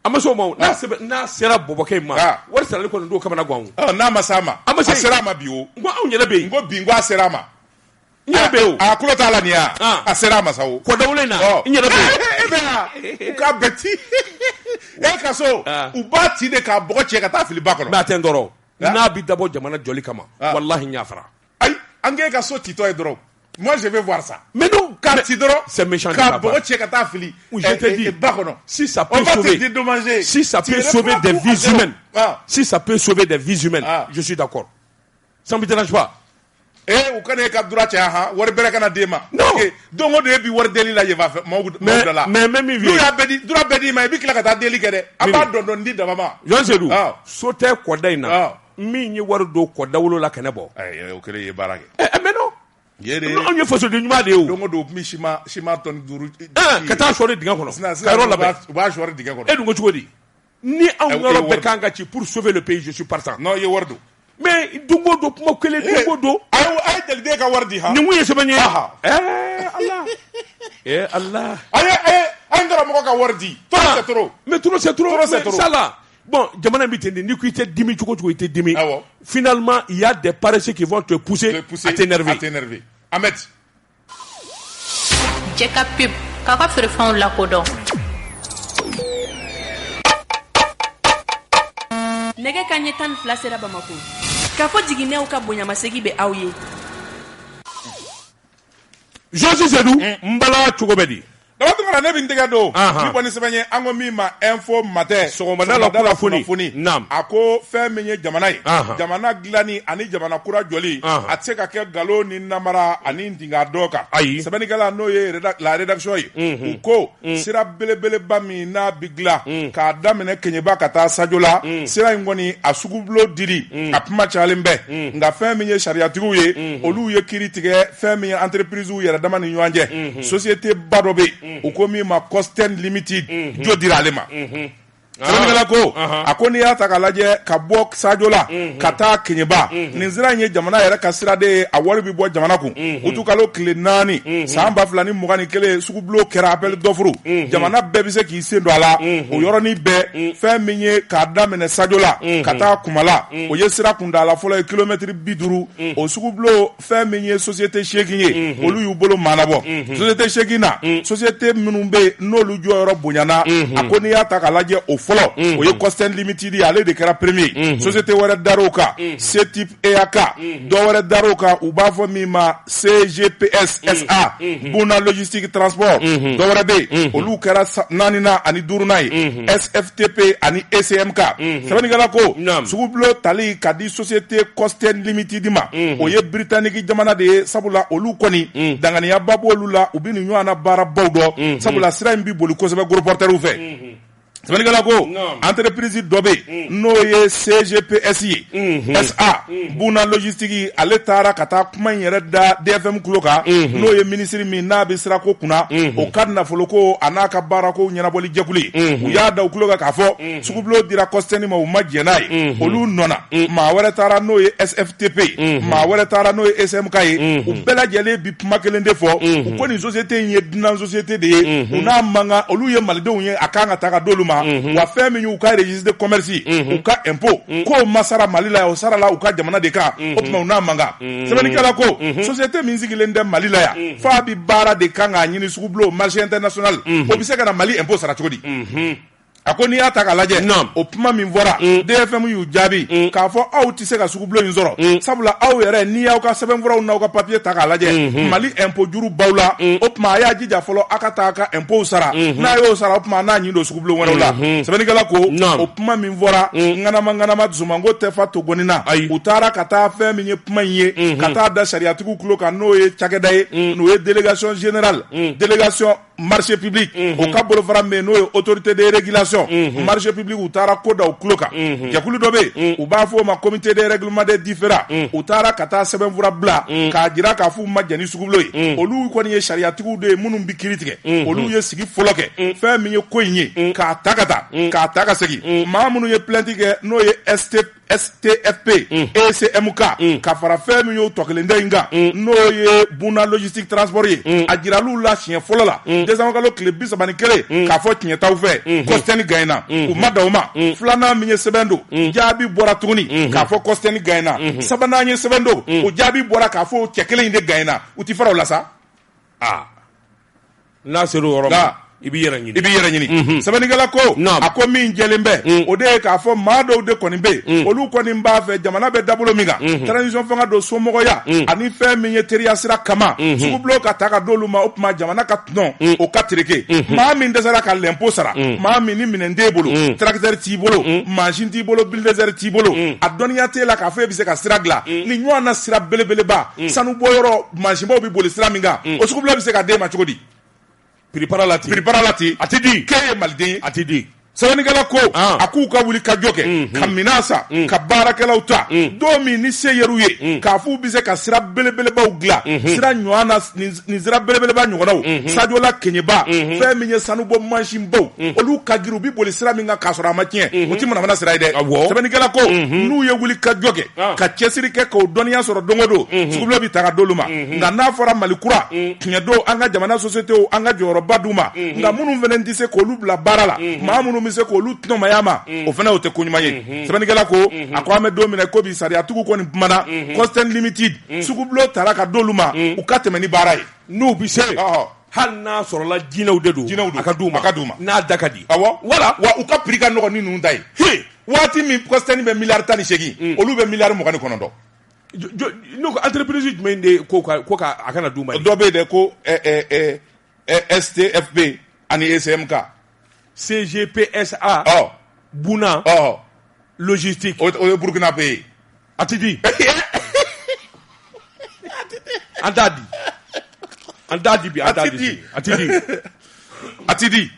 a ma s'o ma o n'a sera bɔbɔkɛ in ma. wari sarali kɔni don kamana gan o. n'a ma s'a ma. a sera a ma bi o. n ko anw yɛrɛ bɛ yen. n ko bi n ko a sera a ma. n yɛrɛ bɛ yen o. a kulo t'a la nin ya. a sera a ma sa o. kɔdawolo in na n yɛrɛ bɛ yen. e bɛ yan u k'a bɛɛ ci. e ka so u b'a ci de k'a bɔgɔ cɛ ka taa fili ba kɔnɔ. mais a tɛ n tɔɔrɔ n'a bi dabɔ jamana jɔli kama walahi n y'a fara. ayi an k'e ka so titɔ ye dɔrɔn. moi je vais voir ça. mais non k'a ci dɔrɔn. c'est méchant de k'a bɔgɔ cɛ ka taa fili. je te dis ba kɔnɔ. si ça peut sauver si ça peut sauver des vies humaines si ça peut sauver des vies humaines je suis d'accord ça me dérange pas. u kana e ka dura cɛ han wari bɛrɛ kana d'e ma. non don o don e bi wari deli la yen fan fɛ maaw da la. mais min n'u y'a bɛɛ di dura bɛɛ d'i ma i bɛ tila ka taa deli kɛ dɛ. a b'a dɔn di dama ma. Joël Sedou so tɛ kɔda in na min ye wari don kɔdawolo la kɛnɛ bɔ. o kɛlen i ye baara kɛ. mais non anw ye fasoden ɲuman de ye o. don o don u tun bɛ siman tɔni 5. ka taa sɔɔri dingɛ kɔnɔ ka yɔrɔ labɛn. u b'a sɔɔri dingɛ kɔnɔ. e dun ko cogo di ni anw yɔrɔ bɛɛ kan ka ci pour sauver le pays je suis partant. non i ye wari don. mais don o don kuma kelen don o don. a ye jaliden ka wari di han. nin kun ye sɛbɛn ye. Allah. a ye n karamɔgɔ ka wari di. trop c'est trop. mais trop c'est trop. ça là. bon jamana bɛ ten de ni ko i tɛ dimi cogo cogo i tɛ dimi. finalement il y a des paresseux qui vont te pousser à t'énerver. Ahmed. Jeka pip k'a ka feerefɛnw lakodɔn. nɛgɛ kanɲɛ 12 sera Bamako k'a fɔ jiginɛw ka bonyamasegi bɛ aw ye. Joël Sedou n bala cogo bɛ di. dama tuma na ne bɛ n tɛgɛ don. ni bɔ ni sɛbɛn ye an ko min ma info matin. sɔgɔmada la kunnafoni. naam. a ko fɛn min ye jamana ye. jamana dilanni ani jamana kura jɔli. a tɛ se ka kɛ nkalon ni namara ani ntinga dɔ kan. ayi. sɛbɛnnikɛla n'o ye la rédaction ye. u ko sira belebeleba min n'a bɛ dilan. k'a daminɛ Keɲeba ka taa Sajo la. sira in kɔni a sugubulo dili. a kuma cayalen bɛɛ. nka fɛn min ye sariyatigiw ye. olu ye kiiri tigɛ fɛn min ye entreprises yɛrɛ dama ni ɲɔgɔn cɛ. société ba dɔ bɛ yen. u ko min ma Costain Limited jo dira ale ma. sɛbɛnnikɛla ko a ko n'i y'a ta k'a lajɛ ka bɔ Sajo la ka taa Keɲeba nin sira in ye jamana yɛrɛ ka sira de ye a wari bɛ bɔ jamana kun utukalo tile 4 san 2021 sugubulo kɛra appel d'offre jamana bɛɛ bɛ se k'i sen don a la o yɔrɔnin bɛɛ fɛn min ye k'a daminɛ Sajo la ka taa Kumala o ye sira kundala fɔlɔ ye kilomètre 50 o sugubulo fɛn min ye société seegin ye olu y'u bolo maanabɔ société seegin na société minnu bɛ yen n'olu jɔyɔrɔ bonyana a ko n'i y'a ta k'a lajɛ o fɔlɔ o ye Costain Limited ye ale de kɛra premier société wɛrɛ dar'o kan C-type EAK dɔ wɛrɛ dar'o kan u b'a fɔ min ma CGPS SA Buna Logistique Transport dɔ wɛrɛ bɛ yen olu kɛra 4nan ani 5nan ye SFTP ani ECMK sɛbɛnnikɛla ko sugubulo tali ka di société Costain Limited ma o ye Britannique jamana de ye sabula olu kɔni danganiyaba b'olu la u bɛ nin ɲɔgɔn na baarabaw dɔn sabula sira in bɛ boli kosɛbɛ gros porteurs fɛ. sɛbɛnnikɛla ko entreprise dɔ bɛ yen n'o ye CGPS ye SA Buna Logistique ale taara ka taa kuma in yɛrɛ da DFM kulo kan n'o ye ministre min n'a bɛ sirako kunna o ka nafolo ko a n'a ka baarako ɲɛnabɔli jɛkulu ye u y'a da u kulo kan k'a fɔ sugubulo dira Costain ma u ma jɛn n'a ye olu nɔna maa wɛrɛ taara n'o ye SFTP maa wɛrɛ taara n'o ye SMK ye u bɛɛ lajɛlen bi kuma kelen de fɔ u ko nin société in ye dunan société de ye u n'a mankan olu ye malidenw ye a kan ka taa ka d'olu ma ma wa fɛn min y'u ka registre de commerce u ka impôt ko masara Mali la o sara la u ka jamana de kan o tuma u n'a manga sɛbɛnnikɛla ko société min sigilen tɛ Mali la yan f'a bi baara de kan k'a ɲini sugu bulon marché international o bi se ka na Mali impôt sara cogo di a ko n'i y'a ta k'a lajɛ o kuma min fɔra DFM y'u jaabi k'a fɔ aw tɛ se ka sugu bulon in sɔrɔ sabula aw yɛrɛ n'i y'aw ka sɛbɛnfuraw n'aw ka papier ta k'a lajɛ Mali impôt juru baw la o tuma a y'a jija fɔlɔ a ka taa a ka impôt sara n'a y'o sara o tuma n'a ɲin don sugu bulon wɛrɛw la sɛbɛnnikɛla ko o kuma min fɔra ŋanama dusumango tɛ fa Togoni na u taara ka taa fɛn min ye kuma in ye ka taa da sariyatigiw tulo kan n'o ye cakɛda ye n'o ye délégation générale délégation marché public o ka bolofara min n'o ye autorité de régulation marché public u taara ko da u tulo kan jɛkulu dɔ bɛ yen u b'a fɔ o ma comité de règlement des différends u taara ka taa sɛbɛnfura bila k'a jira k'a f'u ma jɛn ni sugu bulon ye olu kɔni ye sariyatigiw de ye minnu bi kiiri tigɛ olu ye sigi fɔlɔ kɛ fɛn min ye ko in ye k'a ta ka taa k'a ta ka segin maa minnu ye plainte kɛ n'o ye STFP ECMK ka fara fɛn min y'o tɔ kelen da in kan n'o ye Buna logistique transport ye a jiral'u la siɲɛ fɔlɔ la décembre kalo tile 31 k'a fɔ tiɲɛ t'aw fɛ Costeni gagnena u ma da o ma filanan min ye sɛbɛn don jaabi bɔra tuguni k'a fɔ Costeni gagnena sabanan ye sɛbɛn don o jaabi bɔra k'a fɔ cɛ kelen in de gagnena u ti fara o la sa n'a sera o yɔrɔ ma i b'i yɛrɛ ɲini sɛbɛnnikɛla ko a ko min jɛlen bɛ o de ye k'a fɔ maa dɔw de kɔni bɛ yen olu kɔni b'a fɛ jamana bɛ dabolo min kan transition fanga don somɔgɔya ani fɛn min ye teriya sira kama sugu bulon ka ta ka d'olu ma o tuma jamana ka tɔnɔ o ka tereke maa min dɛsɛra ka l'impôt sara maa min ni minɛn t'e bolo tracteur t'i bolo mansin t'i bolo bulldozer t'i bolo a dɔnniya t'e la k'a fɔ e bɛ se ka sira dilan ni ɲɔgɔn na sira belebeleba sanu bɔyɔrɔ mansinbaw bɛ boli sira min kan o sugu bulon bɛ se ka d'e ma cogo di Prepara lati a tɛ di k'e ye maliden ye a tɛ di sɛbɛnnikɛla ko a k'u ka wuli ka jɔ kɛ ka minan sa ka baarakɛlaw ta don min ni se yer'u ye k'a f'u bɛ se ka sira belebelebaw dilan sira ɲɔgɔn na nin sira belebeleba ɲɔgɔnnaw sajola keɲeba fɛn min ye sanubɔ mansinbaw olu ka girin u bɛ boli sira min kan k'a sɔrɔ a ma tiɲɛ o ti manamana sira ye dɛ sɛbɛnnikɛla ko n'u ye wuli ka jɔ kɛ ka cɛsiri kɛ k'o dɔnniya sɔrɔ don o don sugu bulon bɛ ta ka d'olu ma nka n'a fɔra Mali kura tiɲɛ don an ka jamana société an ka jɔyɔrɔba d'u ma nka minnu fana tɛ se k'olu bila baara la maa minnu bɛ se k'olu tɔnɔmaya ma o fana o tɛ ko ɲuman ye sɛbɛnnikɛla ko a ko an bɛ don min na ko bi sariyatigiw kɔni kumana Costeni Limited sugu bulon taara ka d'olu ma u ka tɛmɛ ni baara ye n'u bɛ se hali n'a sɔrɔla jinɛw de don a ka d'u ma n'a da ka di wa u ka prix ka nɔgɔn ni ninnu ta ye waati min Costeni bɛ miliyari 18 olu bɛ miliyari 29 n'o entreprise jumɛn de ko a kana d'u ma dɔ bɛ yen dɛ ko STFP ani ECMK CGPSA Buna logistique o ye Burkina pe ye a tɛ di an t'a di bi a tɛ di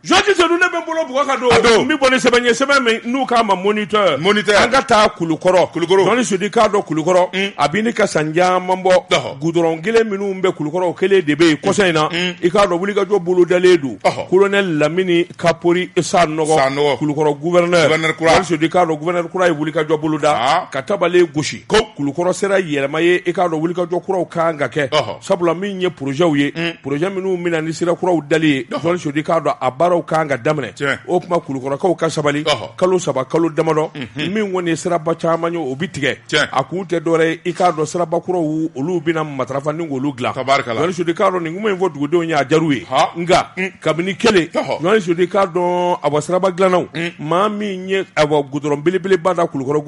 Joji Seydou ne bɛ bolo bugɔ ka don n bɛ bɔ ni sɛbɛn ye sɛbɛn min n'u k'a ma moniteur an ka taa Kulukɔrɔ Jɔnni Sodi k'a dɔn Kulukɔrɔ a bɛ ni ka san caman bɔ goudron kelen minnu bɛ Kulukɔrɔ o kelen de bɛ yen kɔsɔn in na i k'a dɔn wulikajɔ bolo dalen don colonel Lamini Kapori Issa Nɔgɔ Kulukɔrɔ gouverneur Jɔnni Sodi k'a dɔn gouverneur kura ye wulikajɔ bolo da ka tabale gosi Kulukɔrɔ sera yɛlɛma ye i k'a dɔn wulikajɔ kuraw kan ka kɛ sabula min ye projets ye projet minnu bɛna ni sira kuraw dali ye Jɔnni Sodi k'a dɔn a baara kan ka daminɛ o kuma Kulukɔrɔkaw ka sabali kalo 3 kalo damadɔ min kɔni ye siraba caman ye o bi tigɛ a kun tɛ dɔwɛrɛ ye i k'a dɔn sirabakuraw olu bɛna matarafa ni k'olu dilan Jɔnni Sodi k'a dɔn nin kuma in fɔ dugudenw ye a diyar'u ye nka kabini kelen Jɔnni Sodi k'a dɔn a siraba dilannaw maa min ye goudron belebeleba da Kulukɔrɔ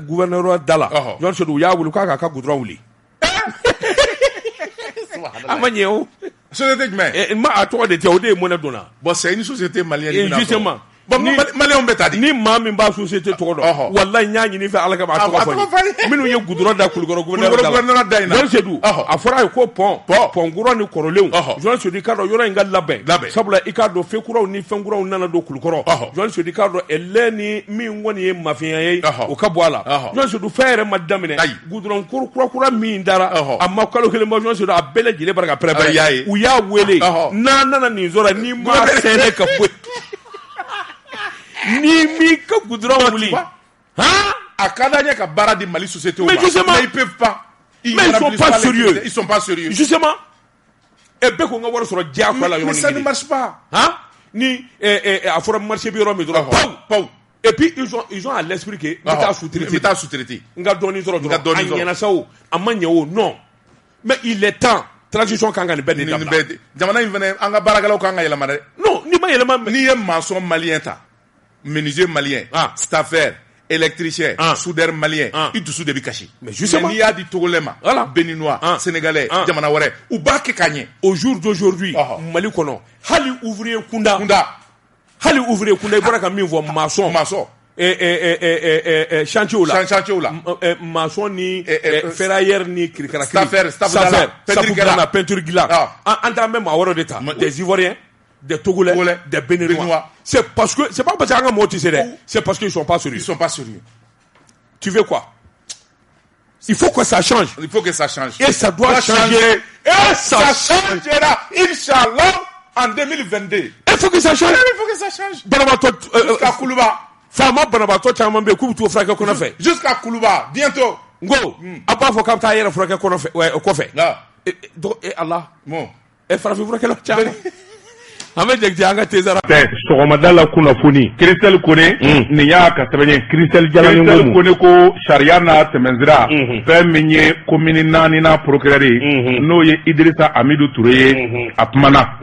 gouverneur da la Jɔnni Sodi u y'a wuli k'a ka goudron wuli a ma ɲɛ o société jumɛn ma a tɔgɔ de tɛ o de ye mɔnɛ donna bon c'est une société malienne justement bon maliyɛnw bɛ taa di ni maa min b'a société tɔgɔ dɔn wallahi n y'a ɲini fɛ Ala kama a tɔgɔ fɔ minnu ye goudron da Kulukɔrɔ gouverneur da in na Jɔnni Sodi a fɔra a ye ko pont kura ni kɔrɔlenw Jɔnni Sodi k'a dɔn yɔrɔ in ka labɛn sabula i k'a dɔn fɛnkuraw ni fɛnkuraw nana don Kulukɔrɔ Jɔnni Sodi k'a dɔn ɛlɛ ni min kɔni ye mafiya ye o ka bɔ a la Jɔnni Sodi fɛn yɛrɛ ma daminɛ goudron kura min dara a ma kalo kelen bɔ Jɔnni Sodi a bɛɛ lajɛlen bara ka pɛrɛn u y'a wele n'a nana nin sɔrɔ n'i ma sɛnɛ ka bɔ ni mi ka goudron wuli a ka d'an ye ka baara di Mali société mais justement ils peuvent pas ils sont pas sérieux justement et bɛɛ ko n ka wari sɔrɔ diyagoya la yɔrɔ mais ça ne marche pas ni a fɔra marché bi yɔrɔ min dɔrɔn paw et puis ils ont à l'esprit que n bɛ sous-traiter n ka dɔɔnin sɔrɔ dɔrɔn a ɲɛna sa o a ma ɲɛ o non mais il est temps transition kan ka nin bɛɛ de dabila jamana in fɛnɛ an ka baarakɛlaw kan ka yɛlɛma dɛ non n'i ma yɛlɛma n'i ye maçon malien ta menuisier malien staffeur électricien soudeur malien i dusu de bɛ kasi mais justement n'i y'a di togolais ma béninois sénégalais jamana wɛrɛ u b'a kɛ ka ɲɛ au jour d'aujourd'hui Mali kɔnɔ hali ouvrier kunda i bɔra ka min fɔ maçon chantier la maçon ni ferrailleur ni kirikara staffeur peinture dilan an t'an bɛ maa wɛrɛw de ta des ivoiriens des togolais des béninois c'est pas parce que an ka mɔgɔw tɛ se dɛ c'est parce qu'ils sont pas sérieux tu veux quoi il faut que ça change et ça doit changer et ça changera inchallah en 2022 il faut que ça change banabaatɔ jusqu'à Kuluba faama banabaatɔ caman bɛ yen k'u bɛ t'o furakɛ kɔnɔ fɛ jusqu'à Kuluba bientôt n ko a b'a fɔ k'a bɛ taa yɛrɛ furakɛ kɔfɛ Allah farafin furakɛlaw caman an bɛ jɛgɛti an ka tezara sɔgɔmada la kunnafoni Christelle Kone nin y'a ka sɛbɛn Christelle Jalanin Kone ko sariya n'a tɛmɛsira fɛn min ye commune 4 na procureur ye n'o ye Idrissa Amidou Touré ye a kumana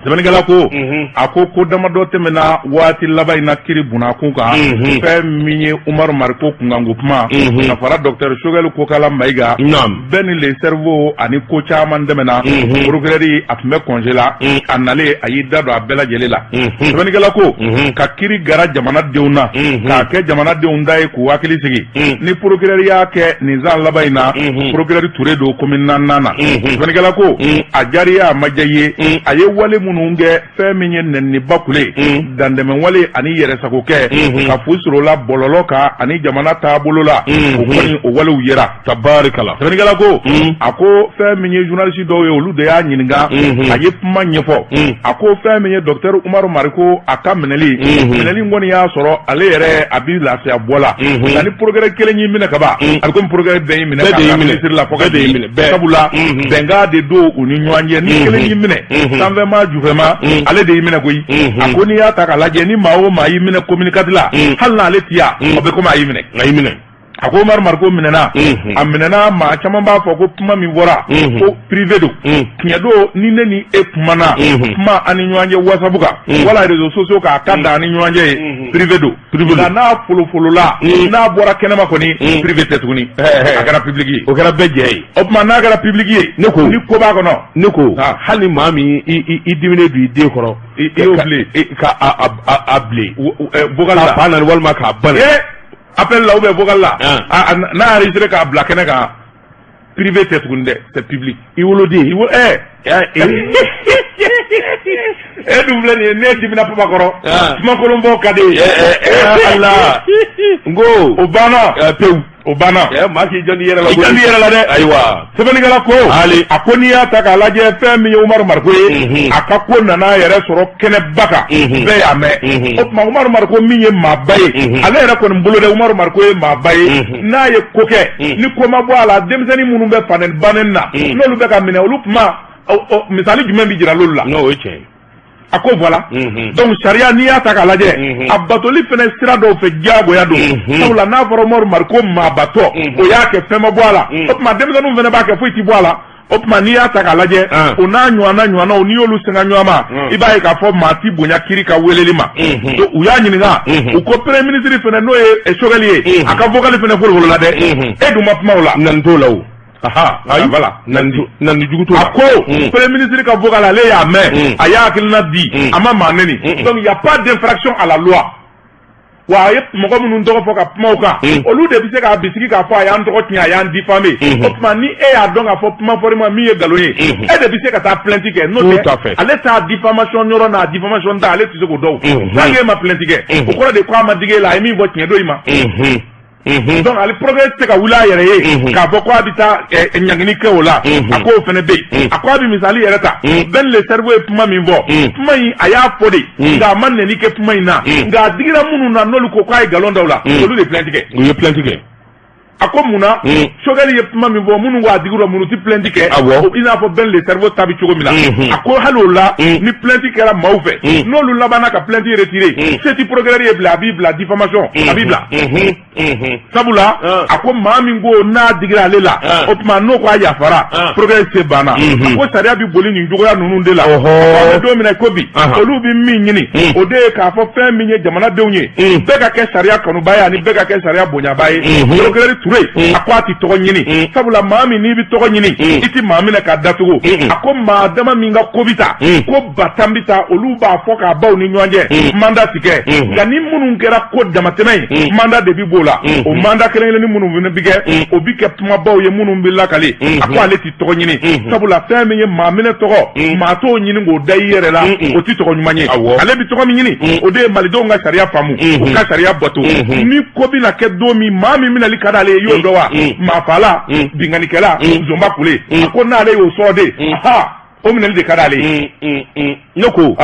sɛbɛnnikɛla ko a ko damadɔ tɛmɛna waati laban in na kiri bunakun kan fɛn min ye Umaru Mariko kunkanko kuma ka fara Dr Choguel Kokala Mayiga bɛɛ ni le cerveau ani ko caman tɛmɛna procureur a tun bɛ congé la a nalen a y'i da don a bɛɛ lajɛlen la sɛbɛnnikɛla ko ka kiri gara jamanadenw na k'a kɛ jamanadenw da ye k'u hakili sigi ni procureur y'a kɛ nin zan laban in na procureur Touré don commune 4 na sɛbɛnnikɛla ko a jariya a ma diya ye a ye wale minnu kɛ fɛn min ye nɛnniba kule dandɛmɛwale ani yɛrɛsagokɛ ka foyi sɔrɔ la bɔlɔlɔ kan ani jamana taabolo la o kɔni o walew yera tabarikala sɛbɛnnikɛla ko a ko fɛn min ye journaliste dɔw ye olu de y'a ɲininka a ye kuma ɲɛfɔ a ko fɛn min ye docteur Umaru Mariko a ka minɛli kɔni y'a sɔrɔ ale yɛrɛ a bi lafiya bɔ la nka ni procureur kelen y'i minɛ ka ban a bɛ komi procureur bɛɛ y'i minɛ k'a ka ministre la fɔ ka de y'i minɛ sabula bɛnkan de don u ni ɲɔgɔn cɛ ni kelen y'i minɛ sanfɛma jufɛma ale de y'i minɛ koyi a ko n'i y'a ta k'a lajɛ ni maa o maa y'i minɛ communiqué la hali n'ale ti yan o bɛ komi a y'i minɛ a ko Umaru Mariko minɛna a minɛna maa caman b'a fɔ ko kuma min fɔra ko privé don tiɲɛ don ni ne ni e kumana kuma ani ɲɔgɔn cɛ WhatsApp kan wala réseaux sociaux k'a ka da ani ɲɔgɔn cɛ ye privé don nka n'a folofolola n'a bɔra kɛnɛma kɔni privé tɛ tuguni a kɛra public ye o kɛra bɛɛ jɛ ye o tuma n'a kɛra public ye ne ko ni ko b'a kɔnɔ ne ko hali maa min i diminen don i den kɔrɔ i y'o bilen ka a bilen vocal la k'a nani walima k'a bali appel la ou bien vocal la n'a enregistré k'a bila kɛnɛ kan privé tɛ tuguni dɛ c'est public i woloden dun filɛ nin ye ne dimina papa kɔrɔ kumakolonfɔ ka di Allah n ko o banna pewu o banna maa k'i jandi yɛrɛ la dɛ ayiwa sɛbɛnnikɛla ko a ko n'i y'a ta k'a lajɛ fɛn min ye Umaru Mariko ye a ka ko nana yɛrɛ sɔrɔ kɛnɛba kan bɛɛ y'a mɛn o tuma Umaru Mariko min ye maaba ye ale yɛrɛ kɔni bolo dɛ Umaru Mariko ye maaba ye n'a ye ko kɛ ni ko ma bɔ a la denmisɛnnin minnu bɛ bannen na n'olu bɛ ka minɛ olu kuma misali jumɛn bɛ jira l'olu la n'o ye tiɲɛ a ko voilà donc sariya n'i y'a ta k'a lajɛ a batoli fɛnɛ sira dɔw fɛ diyagoya don sabula n'a fɔra Umaru Mariko maabatɔ o y'a kɛ fɛn ma bɔ a la o tuma denmisɛnninw fɛnɛ b'a kɛ foyi ti bɔ a la o tuma n'i y'a ta k'a lajɛ o n'a ɲɔgɔnnaw n'i y'olu sɛgɛn ɲɔgɔn ma i b'a ye k'a fɔ maa ti bonya kiri ka weleli ma u y'a ɲininka u ko premier ministre fɛnɛ n'o ye Choguel ye a ka vocal fɛnɛ folofolo la dɛ e dun ma kuma o la nani t'o la o ayi voilà nandi jugu to a ko premier ministre ka vocal ale y'a mɛn a y'a hakilina di a ma maa nɛni donc y a pas d'infraction à la loi wa a ye mɔgɔ minnu tɔgɔ fɔ ka kumaw kan olu de bɛ se k'a bisigi k'a fɔ a y'an tɔgɔ tiɲɛ a y'an diffamé o tuma ni e y'a dɔn k'a fɔ kuma fɔr'i ma min ye nkalon ye e de bɛ se ka taa plainte kɛ n'o tɛ ale t'a diffamation yɔrɔ n'a diffamation da ale tɛ se k'o dɔn tant que e ma plainte kɛ o kɔrɔ de ko a ma digi e la a ye min fɔ tiɲɛ don i ma donc ale progrès tɛ ka wuli a yɛrɛ ye k'a fɔ ko a bɛ taa ɲangini kɛ o la a k'o fɛnɛ bɛ yen a ko a bɛ misali yɛrɛ ta bɛn le cerveau ye kuma min fɔ kuma in a y'a fɔ de nka a ma nɛni kɛ kuma in na nka a digira minnu na n'olu ko k'a ye nkalon da o la olu de plainte kɛ u ye plainte kɛ a ko mun na Choguel ye kuma min fɔ minnu ko a digirɔ minnu ti plainte kɛ i n'a fɔ Ben le cerveau ta bi cogo min na a ko hali o la ni plainte kɛra maaw fɛ n'olu labanna ka plainte retiré se ti procureur ye bila a b'i bila diffamation a b'i bila sabula a ko maa min ko n'a digira ale la o tuma n'o ko a yafara procureur se banna a ko sariya bi boli nin cogoya ninnu de la a don min na ko bi olu bi min ɲini o de ye k'a fɔ fɛn min ye jamanadenw ye bɛɛ ka kɛ sariya kanuba ye ani bɛɛ ka kɛ sariya bonyaba ye procureur Touré a ko a ti tɔgɔ ɲini sabula maa min n'i bi tɔgɔ ɲini i ti maa minɛ k'a datugu a ko maa dama min ka ko bi ta ko batan bi ta olu b'a fɔ k'a baw ni ɲɔgɔn cɛ mandat ti kɛ nka ni minnu kɛra ko damatɛmɛ ye mandat de bi b'o la o mandat kelen-kelenni minnu fana bi kɛ o bi kɛ kumabaw ye minnu bi lakale a ko ale ti tɔgɔ ɲini sabula fɛn min ye maa minɛ tɔgɔ maa t'o ɲini k'o da i yɛrɛ la o ti tɔgɔ ɲuman ye ale bi tɔgɔ min ɲini o de ye malidenw ka sariya faamu u ka sariya bato ni ko bɛna kɛ don min maa min minɛli ka d'ale ye y'o dɔn wa maafala binganikɛla zonba kule a ko n'ale y'o sɔrɔ de o minɛli de ka d'ale ye ne ko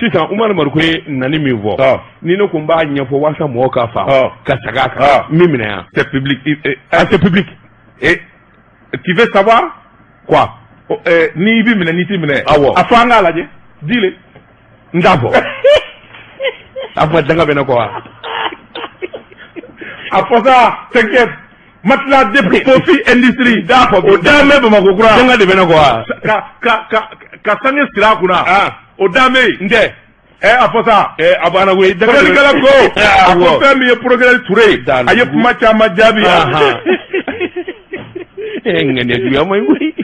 sisan Umaru Mariko ye nani min fɔ ni ne ko n b'a ɲɛfɔ walasa mɔgɔw k'a faamu ka segin a kan min minɛ yan c'est public c'est public tu veux savoir quoi ni bi minɛ ni ti minɛ a fɔ an k'a lajɛ dis-le n t'a fɔ a fɔ danga bɛ ne kɔ wa a fɔ sa t'inquiète matelas de Kofi Industrie da fɔ o da mɛ Bamakɔ kura danga de bɛ ne kɔ wa ka sange sira a kunna o da mɛ n tɛ a fɔ sa a banna koyi dagalikɛla ko a ko fɛn min ye procureur Touré a ye kuma caman jaabi ŋɛniya juguya ma ɲi koyi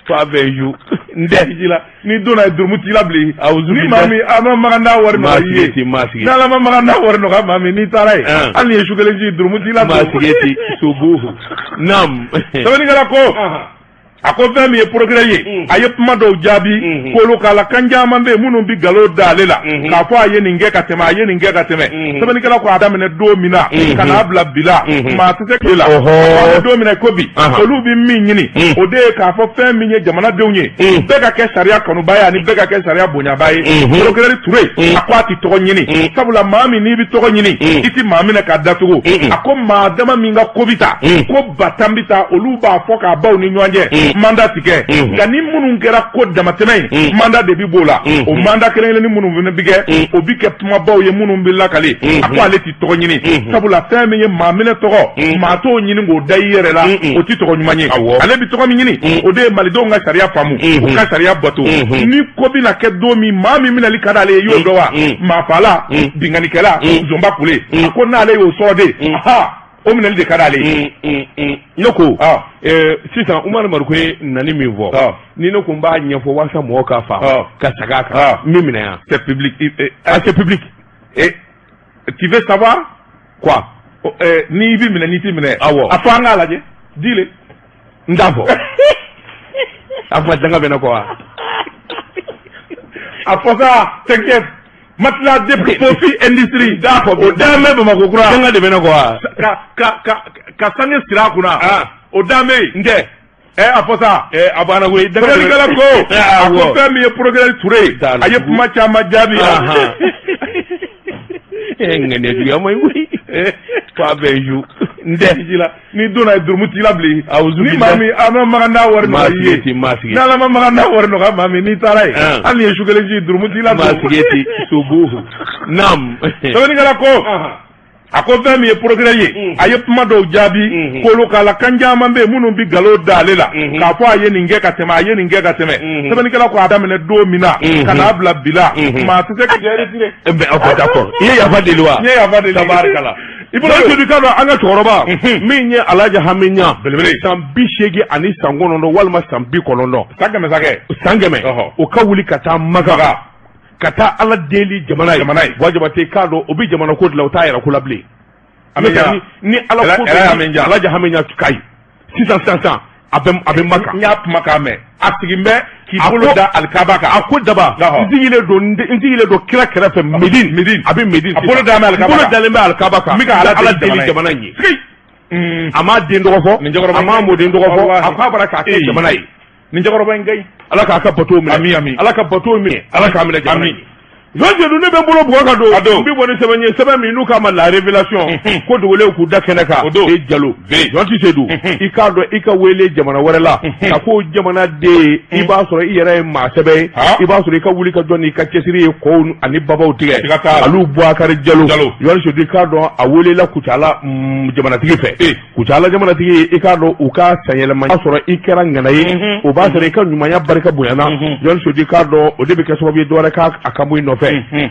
fa bɛ ju n tɛ la ni donna ye durumu t'i la bilen ni maa min a ma magan n'a wari nɔgɔya i ye n'ala ma magan n'a wari nɔgɔya maa min n'i taara ye hali ni ye su kelen ci durumu t'i la bilen maa sigi ten sobuhu naam sɛbɛnnikɛla ko a ko fɛn min ye procureur ye a ye kuma dɔw jaabi k'olu k'a la kan caman bɛ yen minnu bi nkalon da ale la k'a fɔ a ye nin kɛ ka tɛmɛ a ye nin kɛ ka tɛmɛ sɛbɛnnikɛla ko a daminɛ don min na ka n'a bila bi la maa tɛ se tile la a don min na ko bi olu bi min ɲini o de ye k'a fɔ fɛn min ye jamanadenw ye bɛɛ ka kɛ sariya kanuba ye ani bɛɛ ka kɛ sariya bonyaba ye procureur Touré a ko a ti tɔgɔ ɲini sabula maa min n'i bi tɔgɔ ɲini i ti maa minɛ k'a datugu a ko maa dama min ka ko bi ta ko batan bi ta olu b'a fɔ k'a baw ni ɲɔgɔn cɛ mandat ti kɛ nka ni minnu kɛra ko damatɛmɛ ye mandat de bi b'o la o mandat kelen-kelenni minnu fana bi kɛ o bi kɛ kumabaw ye minnu bi lakale a ko ale ti tɔgɔ ɲini sabula fɛn min ye maa minɛ tɔgɔ maa t'o ɲini k'o da i yɛrɛ la o ti tɔgɔ ɲuman ye ale bi tɔgɔ min ɲini o de ye malidenw ka sariya faamu u ka sariya bato ni ko bɛna kɛ don min maa min minɛli ka d'ale ye y'o dɔn wa maafala binganikɛla zonba kule a ko n'ale y'o sɔrɔ de o minɛli de ka d'ale ye ne ko sisan Umaru Mariko ye nani min fɔ ni ne ko n b'a ɲɛfɔ walasa mɔgɔw k'a faamu ka segin a kan min minɛ yan c'est public c'est public tu veux savoir quoi ni bi minɛ ni ti minɛ a fɔ an k'a lajɛ dis-le n t'a fɔ a fɔ danga bɛ ne kɔ wa a fɔ sa t'inquiète matelas de Kofi Industrie da fɔ o da mɛ Bamakɔ kura danga de bɛ ne kɔ wa ka sange sira a kunna o da mɛ n tɛ a fɔ sa a banna koyi dagalikɛla ko a ko fɛn min ye procureur Touré a ye kuma caman jaabi ŋɛniya juguya ma ɲi koyi fa bɛ ju n tɛ la ni donna ye durumu t'i la bilen ni maa min a ma magan n'a wari nɔgɔya i ye n'ala ma magan n'a wari nɔgɔya maa min n'i taara ye hali ni ye su kelen ci durumu t'i la maa sigi ten sobuhu naam sɛbɛnnikɛla ko a ko fɛn min ye procureur ye a ye kuma dɔw jaabi k'olu k'a la kan caman bɛ yen minnu bi nkalon da ale la k'a fɔ a ye nin kɛ ka tɛmɛ a ye nin kɛ ka tɛmɛ sɛbɛnnikɛla ko a daminɛ don min na ka n'a bila bi la maa tɛ se ka kɛ retiré d'accord i ye yafa deli wa n ye yafa deli tabarikala i bolo joli ka dɔn an ka cɛkɔrɔba min ye Alhaji Hami Ɲa belebele san 80 ani san 9 walima san 90 san 100 o ka wuli ka taa Maka ka taa Ala deli jamana ye wajaba tɛ k'a dɔn o bi jamana ko dilan o t'a yɛrɛ ko la bilen ni Ala ko Alhaji Hami Ɲa kayi sisan a bɛ Maka n y'a kuma k'a mɛn a sigin bɛ k'i bolo da alikaba kan a ko daba n sigilen don kira kɛrɛfɛ Medine a bɛ Medine a bolo dalen bɛ alikaba kan n bɛ ka Ala deli jamana in ye a m'a den dɔgɔ fɔ a m'a mɔden dɔgɔ fɔ a k'a bara k'a kɛ jamana ye nin cɛkɔrɔba in gayi Ala k'a ka bateau minɛ Ala ka bateau minɛ Ala k'a minɛ jamana in Jɔn ne bɛ bolo bugɔ ka don n bɛ bɔ ni sɛbɛn ye sɛbɛn min n'u k'a ma la révélation ko dogolen k'u da kɛnɛ kan o jalo jɔn ti se dun i k'a dɔn i ka wele jamana wɛrɛ la a ko jamanaden i b'a sɔrɔ i yɛrɛ ye maa sɛbɛn ye i b'a sɔrɔ i ka wuli ka jɔn n'i ka cɛsiri ye kɔw ani babaw tigɛ olu Boubacar Diallo jɔn ti k'a dɔn a welela Kucala jamanatigi fɛ Kucala jamanatigi i k'a dɔn u ka sanyɛlɛma i b'a sɔrɔ i kɛra ŋana ye o b'a sɔrɔ i ka ɲumanya barika bonyana jɔn ti k'a dɔn o de bɛ kɛ sababu ye dɔwɛrɛ k'a kan bɔ i nɔfɛ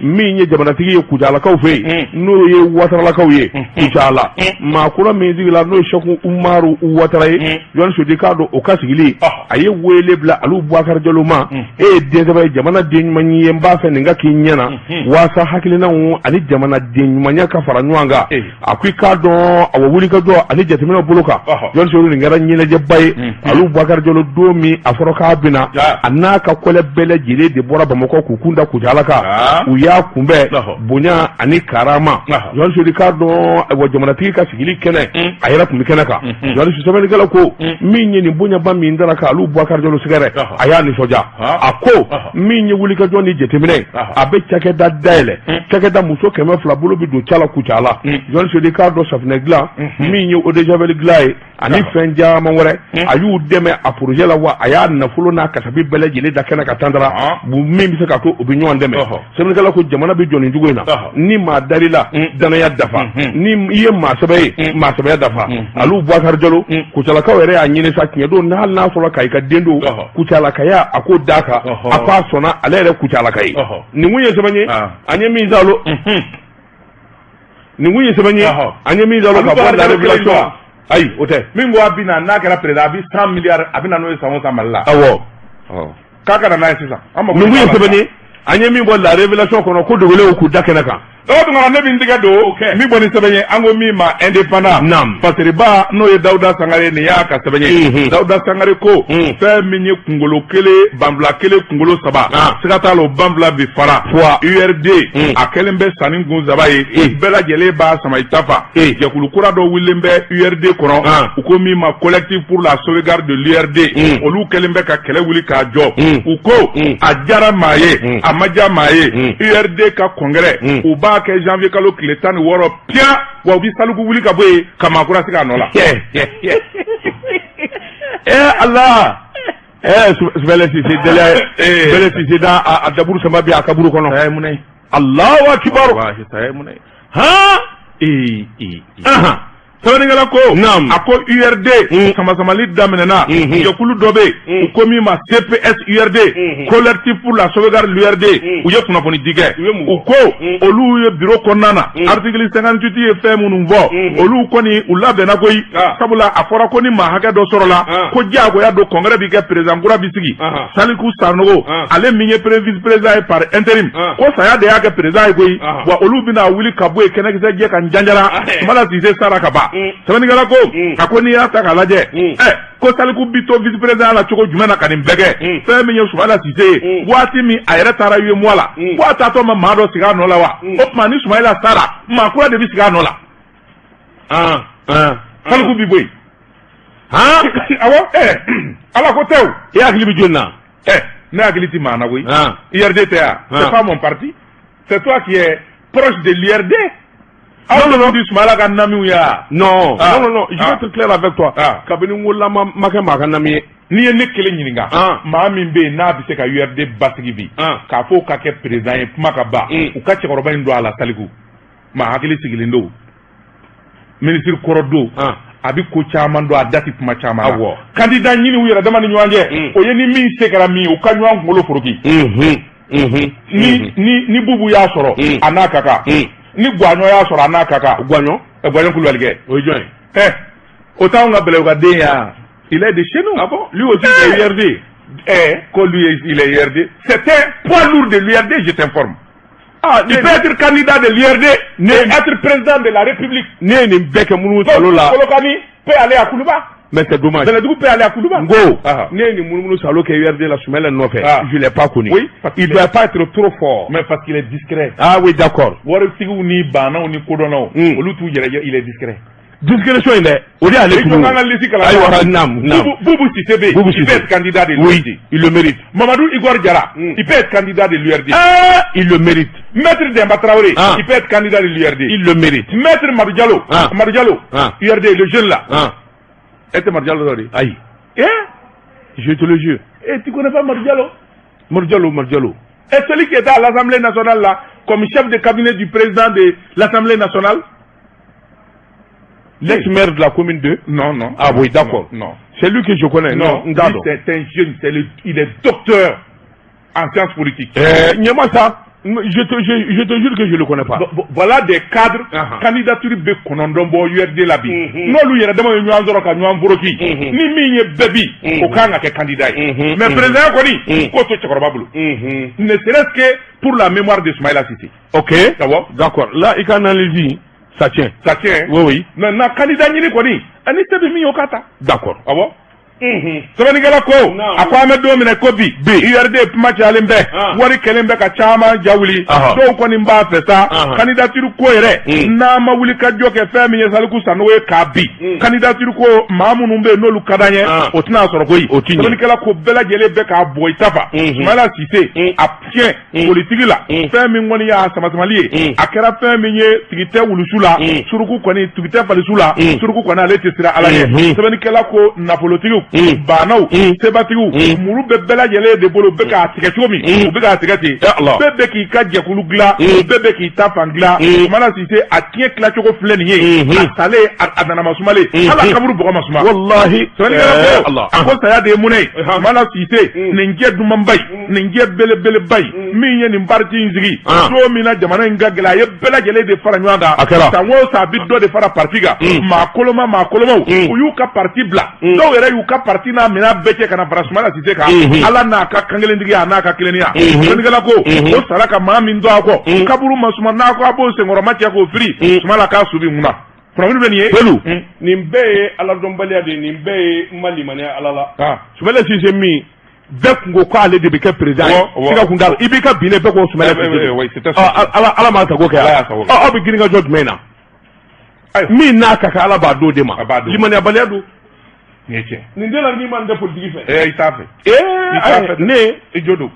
min ye jamanatigi ye Kucalakaw fɛ yen n'o ye Ouattaralakaw ye Kucala maa kura min sigila n'o ye Seku Umaru Ouattara ye Jɔn Sodi k'a dɔn o ka sigili a ye wele bila alu Boubacar Diallo ma e ye den sɛbɛ ye jamana den ɲuman ye n b'a fɛ nin ka k'i ɲɛna waasa hakilinaw ani jamana den ɲumanya ka fara ɲɔgɔn kan a ko i k'a dɔn a wa wuli ka jɔ ani jateminɛw bolo kan Jɔn Sodi nin kɛra ɲɛnajɛba ye alu Boubacar Diallo don min a fɔra k'a bɛna a n'a ka kɔlɛ bɛɛ lajɛlen de bɔra Bamakɔ k'u kun da Kucala kan u y'a kunbɛn bonya ani karama Jɔn Sodi k'a dɔn wa jamanatigi ka sigili kɛnɛ a yɛrɛ kun bɛ kɛnɛ kan Jɔn Sodi sɛbɛnnikɛla ko min ye nin bonyaba min dara ka alu Boubacar Diallo sɛgɛrɛ a y'a nisɔndiya a ko min ye wulikajɔ ni jateminɛ a bɛ cakɛda dayɛlɛ cakɛda muso 200 bolo bɛ don cala Kucala Jɔn Sodi k'a dɔn safinɛ dilan min ye eau de javel dilan ye ani fɛn caman wɛrɛ a y'u dɛmɛ a projet la wa a y'a nafolo n'a kasabi bɛɛ lajɛlen da kɛnɛ ka tan dara min bɛ se ka to u bɛ ɲɔgɔn dɛmɛ sɛbɛnnikɛla ko jamana bɛ jɔ nin cogo in na ni maa darila danaya dafa ni i ye maa sɛbɛ ye maa sɛbɛya dafa alu Boubacar Diallo Kucalakaw yɛrɛ y'a ɲini sa tiɲɛ don n'a hali n'a sɔrɔ ka i ka den don Kucalakaya a ko d'a kan a ko a sɔnna ale yɛrɛ Kucalaka ye nin kun ye sɛbɛn ye an ye min zalo nin kun ye sɛbɛn ye an ye min zalo ka bɔ la révélation ayi o tɛ min ko a bɛ na n'a kɛra président a bɛ 100 milliards a bɛ na n'o ye san o san Mali la awɔ k'a ka na n'a ye sisan nin kun ye sɛbɛn ye an ye min bɔ la révélation kɔnɔ ko dogolenw k'u da kɛnɛ kan o tuma ne bɛ n tigɛ don min bɔ ni sɛbɛn ye an ko min ma indépendant fasiriba n'o ye Dawuda Sangare nin y'a ka sɛbɛn ye Dawuda Sangare ko fɛn min ye kunkolo kelen banfula kelen kunkolo 3 siga t'a la o banfula bi fara URD a kɛlen bɛ sanni kun 3 ye bɛɛ lajɛlen b'a sama i ta fa jɛkulu kura dɔ wililen bɛ URD kɔnɔ u ko min ma collectif pour la sauvegarde de l'URD olu kɛlen bɛ ka kɛlɛ wuli k'a jɔ u ko a diyara maa ye a ma diya maa ye URD ka congrès u b'a kɛ janvier kalo tile 16 pian wa u bi saluku wuli ka bɔ yen ka maakura sigi a nɔ la Allah Sibɛlɛ Sise da a daburu sama bi a kaburu kɔnɔ munɛ Allahu akbar sɛbɛnnikɛla ko a ko URD samasamali daminɛna jɛkulu dɔ bɛ yen u ko min ma CPS URD collectif pour la sauvegarde l'URD u ye kunnafoni di kɛ u ko olu ye bureau kɔnɔna na article 58 ye fɛn minnu fɔ olu kɔni u labɛnna koyi sabula a fɔra ko ni maa hakɛ dɔ sɔrɔla ko diyagoya don congrès bi kɛ président kura bi sigi Saliku Sanogo ale min ye vice président ye par intérim ko saya de y'a kɛ président ye koyi wa olu bɛna wuli ka bɔ yen kɛnɛkisɛ jɛ ka janjara Sumala Sise sara ka ban sɛbɛnnikɛla ko a ko n'i y'a ta k'a lajɛ ko Saliku bi to vice président la cogo jumɛn na ka nin bɛɛ kɛ fɛn min ye Sumala Sise ye waati min a yɛrɛ taara UEMOA la ko a taatɔ ma maa dɔ sigi a nɔ la wa o tuma ni Sumayila sara maa kura de bɛ sigi a nɔ la Saliku bi bɔ yen awɔ Ala ko tɛ o i hakili bɛ jɔn na ne hakili tɛ maa na koyi URD tɛ yan c'est pas mon parti c'est toi qui es proche de l'URD. Non, du Sumala ka namiw ya. Non, je vais être clair avec toi. Kabini wala ma kɛ maa ka nami ye. N'i ye ne kelen ɲininka maa min bɛ yen n'a bɛ se ka URD basigi bi k'a fɔ ka kɛ président ye kuma ka ban u ka cɛkɔrɔba in don a la Saliku maa hakili sigilen don ministre kɔrɔ don a bɛ ko caman don a da tɛ kuma caman la candidat ɲini u yɛrɛ dama ni ɲɔgɔn cɛ o ye ni min se kɛra min ye u ka ɲɔgɔn kunkolo foroki ni Bubu y'a sɔrɔ a n'a ka kan ni Gwaɲɔ y'a sɔrɔ a n'a ka kan Gwaɲɔ Kulubali kɛ o ye jɔn ye o t'anw ka Bɛlɛw ka den ya il est de chez nous lui aussi il est URD ko lui il est URD c'est un poids lourd de l'URD je t'informe il peut être candidat de l'URD mais être président de la République ne ye nin bɛɛ kɛ minnu salo la Kolokani peut aller à Kuluba mais c'est dommage Bɛlɛdugu peut aller à Kuluba ngo ne ye nin minnu salo kɛ URD la Sumala nɔfɛ je l'ai pas connu il doit pas être trop fort mais parce qu'il est discret oui d'accord waritigiw ni bannaw ni kodɔnnaw olu t'u yɛrɛ il est discret discrétion in dɛ o de y'ale tugu ayiwa naam Boubou Cissé il peut être candidat de l'URD. Oui, il le mérite. Mamadou Igor Diarra il peut être candidat de l'URD. Il le mérite. Maître Demba Traoré il peut être candidat de l'URD. Il le mérite. Maître Madou Diallo URD le jeune là était Madou Diallo aïe je te le jure. Et tu connais pas Madou Diallo? Madou Diallo. Et celui qui était à l'Assemblée nationale là comme chef de cabinet du président de l'Assemblée nationale, l'ex-maire de la commune 2? Non. Ah oui, d'accord. Non. C'est lui que je connais. Non, c'est un jeune, il est docteur en sciences politiques. N'y-a ça. Je te jure que je le connais pas. Voilà des cadres, candidature be konondombo URD labi. Non, lui, il a demandé une anzoro ka nyuan buroki. Ni mi baby, aucun n'a que candidat. Mais président Koni, koto Tchakorobabulu. Ne serait-ce que pour la mémoire de Soumaïla Cissé. Ok. D'accord. Là, il can analyser. Ça tient. Oui. Na candidat ni Koni, ani sebi mi yokata. D'accord. Ah bon? Sabanigala ko akwa amedo mina kobi URD match alembe wari kelembe ka chama jawuli do ko ni mba fesa candidature ko yere na mawuli ka joke fe mi yesaliku sanowe ka bi candidature ko mamunu be no lu kadanye otina soro koyi sabanigala ko bela jele be ka boy tafa mala Cissé apien politique la fe mi ngoni ya samasamaliye akera fe mi ye tigite wulusula suruku ko ni tigite falusula suruku ko na lete sira alaye sabanigala ko na politique Banao, Sebatiou, Mourou Bela Yele de Bolo Beka Tikatomi, Beka Tikati, Bebe qui Kadja Kulugla, Bebe qui Tafangla, Mana Cissé a tient Klacho Flenier, Salé à Nanamasumale, Allah Kamourou Boramasuma. Wallahi, Allah. À cause de Mounay, Mana Cissé, Ninja Dumambay, Ninja Bele Bay, Minian in Bartinzigi, Domina Jamananga Gala, Bela Yele de Faranyanda, Tango Sabido de Fara Partiga, Makoloma, Uyuka Parti Bla, Yuka parti na mina beke kana Farasumala Cissé ka ala na ka kangelendigi ana ka kilenia ngala ko o saraka mami ndo ako kaburu masuma na ko abo se ngoro machi ko free Sumala ka subi muna problème beniye pelu nimbe ala dombalia de nimbe mali mania ala la Sumala Cissé mi bek ngo ko ale de beke président sika kundal ibika bine beko Sumala Cissé oui c'était ça ala ma ta go ka abi giringa jot mena mi na ka ala ba do de ma limania baliado Nindela ni man de politique fait. Il ne ejodo.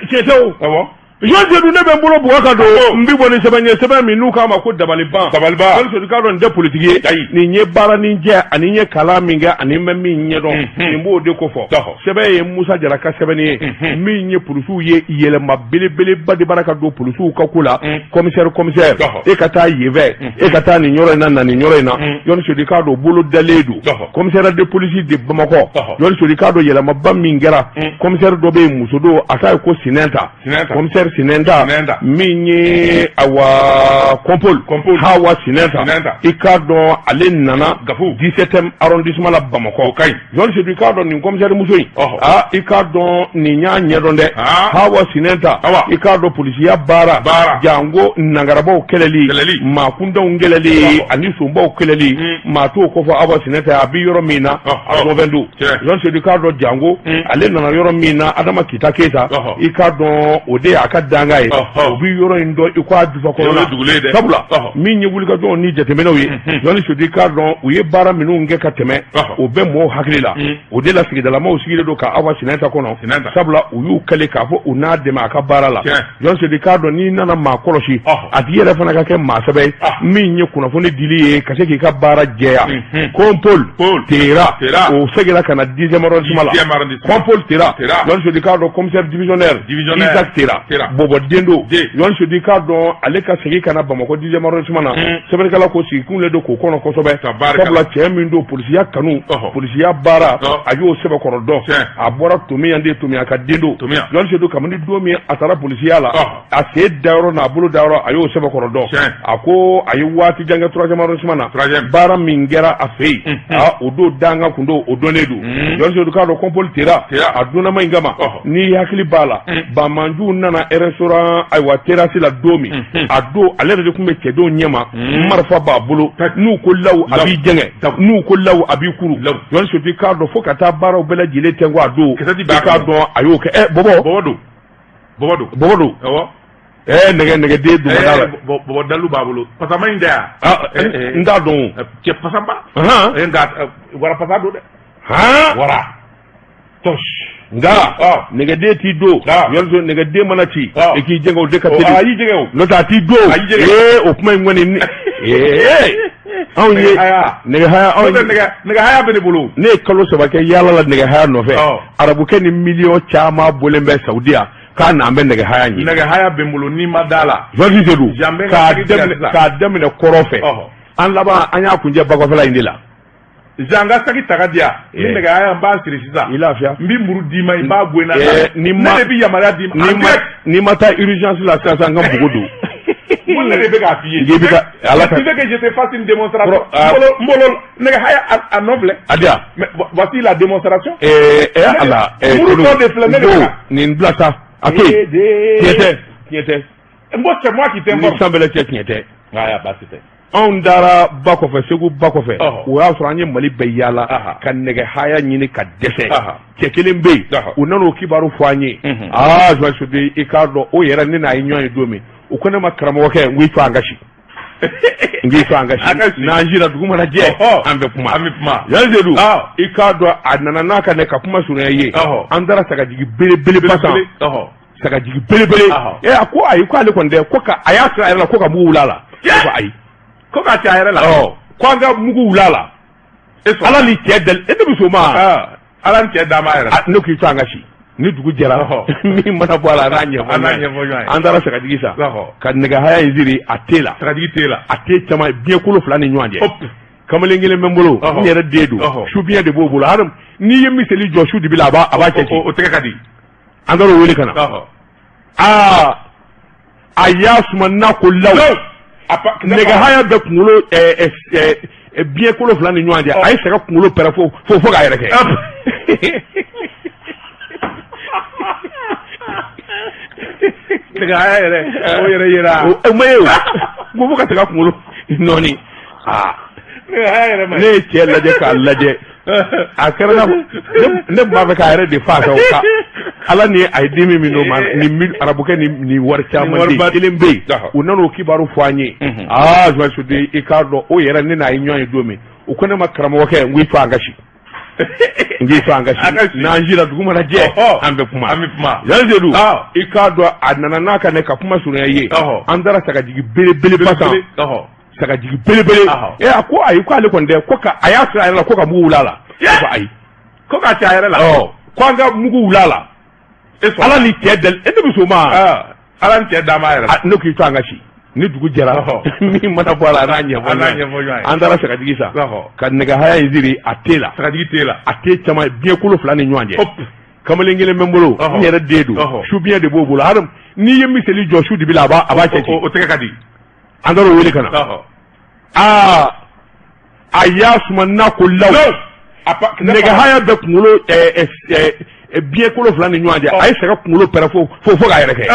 Cheto. Ah bon? Je dis ne ben bolo buaka do mbi boni sebe mi nu kama ko dabaliban. Quand je regarde de politique ni nye bara ni je ani nye kala minga ani memi nye don ni mo de ko fo. Sebe ye Musa Jaraka sebe ni mi nye polisu ye yele ma bele ba de baraka do polisu ka kula commissaire e kata yeve e kata ni nyoro na ni nyoro na yon se de kado bolo daledu commissaire de police de Bamako yon se de kado yele ma bamingera commissaire do be musodo asa ko sinenta commissaire Sinenda minye awa Kompol hawa Sinenda ikado ale nana 17e arrondissement la Bamako yon se du kado ni commissaire musoyi ikado ni nya nyedonde hawa Sinenda ikado policier bara jango nangarabo keleli makunda ungeleli ani sumba keleli mato ko fo hawa Sinenda abi yoro mina asovendu yon se du kado jango ale nana yoro mina adama kitakesa ikado ode danga ye obi yoro indo ikwa dufa ko na sabula min ye wulga do ni jetemeno ye yoni sudi kardon uye bara minu nge kateme obe mo haklila o de la sigida la mo sigida do ka awa Sinenta kono sabula uyu kale ka fo una de ma ka bara la yoni sudi kardon ni nana ma koloshi adiyere fana ka ke ma sabe min ye kuna fo ne dili ye ka se ki ka bara jeya Kompol tera o segela kana 10e arrondissement la Kompol tera yoni sudi kardon commissaire divisionnaire Isaac tera bobo dendo yon se di ka don ale ka segi kana Bamako 10e arrondissement na sebe kala ko si kun le do ko kono ko sobe sabla chemi ndo policier kanu policier bara ayo sebe ko do abora tomi ande tomi aka dendo yon se do kamani do mi atara policier la ase dawro na bulu dawro ayo sebe ko do ako ayo wati janga 3e arrondissement na bara mingera afei odo danga kundo odonedu yon se do ka do Kompol tera aduna mangama ni yakli bala ba manju nana restaurant aywa terrasse la domi ado ale de kumbe kedo nyama marfa ba bolo nu ko law abi jenge nu ko law abi kuru yon so di cardo fo kata baro bela jile tengo ado ka do ayo ke bobo ewo nɛgɛ den dugumana bɔbɔ dalu b'a bolo pasama in tɛ yan n t'a dɔn cɛ pasaba nka wara pasa don dɛ wara nka nɛgɛden t'i don yɔrɔ nɛgɛden mana ci i k'i jɛngɛ o de ka teli a y'i jɛngɛ o n'o tɛ a t'i don o kuma in kɔni anw ye nɛgɛ haya bɛ ne bolo ne ye kalo 3 kɛ yaala la nɛgɛ haya nɔfɛ arabukɛ ni miliyɔn caman bɔlen bɛ Saudi yan k'a n'an bɛ nɛgɛ haya ɲini nɛgɛ haya bɛ n bolo n'i ma da la vali de don k'a daminɛ kɔrɔ fɛ an laban an y'a kuncɛ bakɔfɛla in de la Jean ka saki taga di yan ni nɛgɛ haya n b'a siri sisan i lafiya n bɛ muru d'i ma i b'a bɔ n na ne de bɛ yamaruya d'i ma n'i ma taa urgence la sisan n ka bugu don mun ne bɛ k'a f'i ye tu veux que je te fasse une démonstration n bolo nɛgɛ haya a nɔ filɛ adiya mais voici la démonstration ala muru tɔ de filɛ ne de ka nin bila sa a to yen tiɲɛ tɛ n ko c'est moi qui t'informe ni sanbɛlɛ cɛ tiɲɛ tɛ aya baasi tɛ anw taara ba kɔfɛ Segu ba kɔfɛ o y'a sɔrɔ an ye Mali bɛɛ yaala ka nɛgɛ haya ɲini ka dɛsɛ cɛ kelen bɛ yen u nana o kibaru fɔ an ye Joyce i k'a dɔn o yɛrɛ ne n'a ye ɲɔgɔn ye don min u ko ne ma karamɔgɔkɛ n k'i to an ka si n'an jira dugu mana jɛ an bɛ kuma yanni du i k'a dɔn a nana n'a ka ne ka kuma surunya ye an taara sagajigi belebele ba san sagajigi belebele a ko ayi ko ale kɔni tɛ ko a y'a sira a yɛrɛ la ko ka mugu wuli a la ko ayi ko k'a cɛ a yɛrɛ la ko an ka mugu wuli a la ala ni cɛ dali e ne bɛ so ma ala ni cɛ d'a ma yɛrɛ ne k'i to an ka si ni dugu jɛra min mana bɔ a la n'a ɲɛfɔ an taara sagajigi sa ka nɛgɛ haya in siri a te la sagajigi te la a te caman biɲɛ kolo 2 ni ɲɔgɔn cɛ kamalen kelen bɛ n bolo n yɛrɛ den don su biɲɛ de b'o bolo hali n'i ye miseli jɔ su dibi la a b'a cɛ ci o tɛgɛ ka di an taara o wele ka na a y'a suma n'a ko law nɛgɛ haya bɛ kunkolo biɲɛ kolo 2 ni ɲɔgɔn cɛ a ye saga kunkolo pɛrɛ fo k'a yɛrɛ kɛ nɛgɛ haya yɛrɛ o yɛrɛ yera o ma ye o ko fo ka saga kunkolo nɔɔni nɛgɛ haya yɛrɛ ma ne ye cɛ lajɛ k'a lajɛ a kɛra ne b'a fɛ k'a yɛrɛ de fa fɛ ka ala ni a ye dimi min d'o ma ni arabukɛ ni wari caman de kelen bɛ yen u nana o kibaru fɔ an ye Joyce i k'a dɔn o yɛrɛ ne n'a ye ɲɔgɔn ye don min u ko ne ma karamɔgɔkɛ n k'i to an ka si n k'i to an ka si n'an jira dugu mana jɛ an bɛ kuma yanni du i k'a dɔn a nana n'a ka ne ka kuma surunya ye an taara sagajigi belebele ba san sagajigi belebele a ko ayi ko ale kɔni tɛ ko a y'a sira a yɛrɛ la ko ka mugu wuli a la ko ayi ko k'a cɛ a yɛrɛ la ko an ka mugu wuli a la ala ni cɛ dali e ne bɛ so ma ala ni cɛ d'a ma yɛrɛ ne k'i to an ka si ni dugu jɛra min mana bɔ a la n'a ɲɛfɔ an taara sagajigi sa ka nɛgɛ haya in siri a te la sagajigi te la a te caman biɲɛ kolo 2 ni ɲɔgɔn cɛ kamalen kelen bɛ n bolo n yɛrɛ den don su biɲɛ de b'o bolo hali n'i ye miseli jɔ su dibi la a b'a cɛ ci o tɛgɛ ka di an taara o wele ka na a y'a suma n'a ko law nɛgɛ haya bɛ kunkolo biɲɛ kolo 2 ni ɲɔgɔn cɛ a ye saga kunkolo pɛrɛ fo k'a yɛrɛ kɛ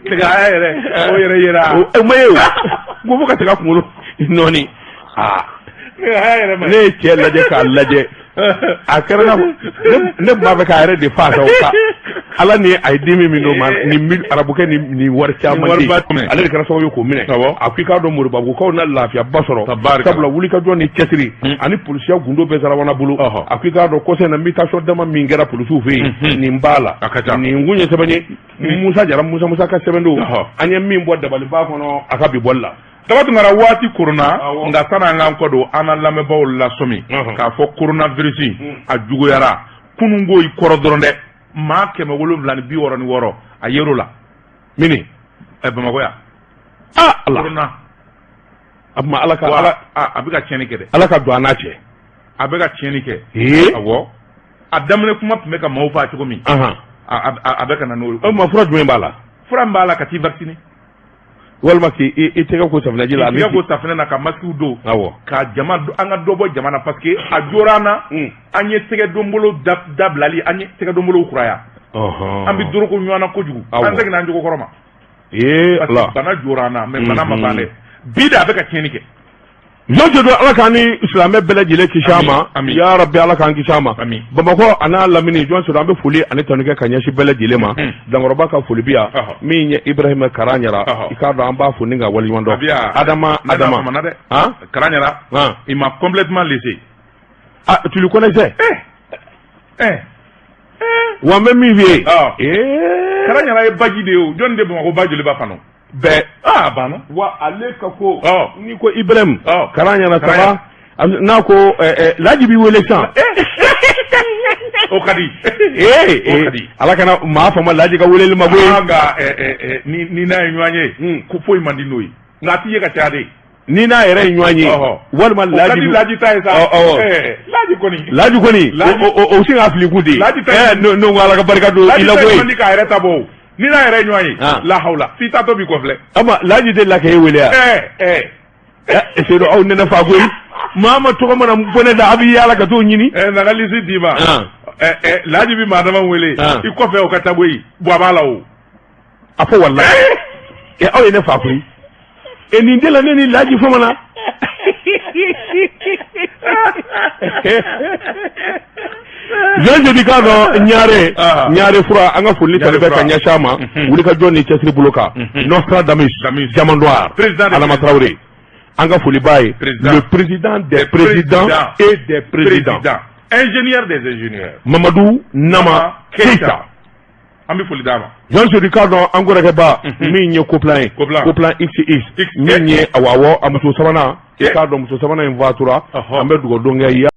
nɛgɛ haya yɛrɛ o yɛrɛ yera o ma ye o ko fo ka saga kunkolo nɔɔni nɛgɛ haya yɛrɛ ma ne ye cɛ lajɛ k'a lajɛ a kɛra ne b'a fɛ k'a yɛrɛ de fa fɛ ka ala ni a ye dimi min d'o ma ni arabukɛ ni wari caman de ale de kɛra sababu ye k'o minɛ a ko i k'a dɔn Moribabukaw na lafiyaba sɔrɔ sabula wulikajɔ ni cɛsiri ani polisiya gundo bɛɛ Sarawana bolo a ko i k'a dɔn kɔsɛbɛ na invitation dama min kɛra polisiw fɛ yen nin b'a la nin kun ye sɛbɛn ye Musa Jara Musa ka sɛbɛn don an ye min bɔ dabaliba kɔnɔ a ka bi bɔli la Dabatungara waati korona nka san'an k'an kɔ don an ka lamɛnbaaw lasɔmi k'a fɔ coronavirus a juguyara kununko i kɔrɔ dɔrɔn dɛ maa 766 a yer'o la mini Bamakɔ yan ala corona a bɛ ka tiɲɛni kɛ dɛ ala ka don an n'a cɛ a bɛ ka tiɲɛni kɛ awɔ a daminɛ kuma tun bɛ ka maaw faa cogo min a bɛ ka na n'o ye o ma fura jumɛn b'a la fura min b'a la ka t'i vacciner walima k'i tɛgɛ ko safinɛji la i tɛgɛ ko safinɛ na ka masques don ka jama an ka dɔ bɔ jama na parce que a jora an na an ye tɛgɛ donbolo dabilali an ye tɛgɛ donbolow kuraya an bɛ doroko ɲɔgɔn na kojugu an seginna an jogo kɔrɔ ma parce que bana jora an na mais bana ma ban dɛ bi de a bɛ ka tiɲɛni kɛ Zonjo do ala kan ni silamɛ bɛɛ lajɛlen kisi a ma ya rabbi ala kan kisi a ma Bamakɔ an'a lamini Jonso an bɛ foli ani tanukɛ ka ɲɛsin bɛɛ lajɛlen ma Dankɔrɔba ka foli bi yan min ye Ibrahima Karanɲara i k'a dɔn an b'a fo ni ka waleɲuman dɔn Adama Karanɲara il m'a complètement laissé tu le connaissais wa n bɛ min f'i ye Karanɲara ye baji de ye o jɔnni de Bamakɔ ba joli b'a kɔnɔ bɛɛ banna wa ale ka ko n'i ko Ibrahima Karanɲara saba n'a ko Laji b'i wele sisan o ka di ala kana maa fama Laji ka weleli ma koyi nka ni n'a ye ɲɔgɔn ye ko foyi man di n'o ye nka a t'i ye ka caya de ni n'a yɛrɛ ye ɲɔgɔn ye walima Laji ta ye sa Laji kɔni o sin ka fili kun de n'o ko ala ka barika don i la koyi ni k'a yɛrɛ ta bɔ ni n'a yɛrɛ ɲɔgɔn ye lahawla f'i ta to b'i kɔ filɛ ama Laji de la k'e wele yan c'est aw nɛnɛ fa koyi maa ma tɔgɔ mana fɔ ne da a b'i yaala ka t'o ɲini naga lisi d'i ma Laji bi maa dama wele i kɔfɛ o ka taa bɔ yen bɔ a b'a la o a fɔ walahi aw ye ne fa koyi nin de la ne ni Laji famana Zonjo di k'a dɔn ɲare fura an ka foli tali bɛ ka ɲɛsin a ma wuli ka jɔn ni cɛsiri bolo kan Nostradamus Jamandwar Adama Traoré an ka foli b'a ye le président des présidents et des présidents ingénieur des ingénieurs Mamadou Nama Keita an bɛ foli d'a ma Zonjo di k'a dɔn an kɔrɔkɛba min ye coplan ye coplan XX min ye awɔ a muso sabanan i k'a dɔn muso sabanan in fatura an bɛ dugawu don kɛ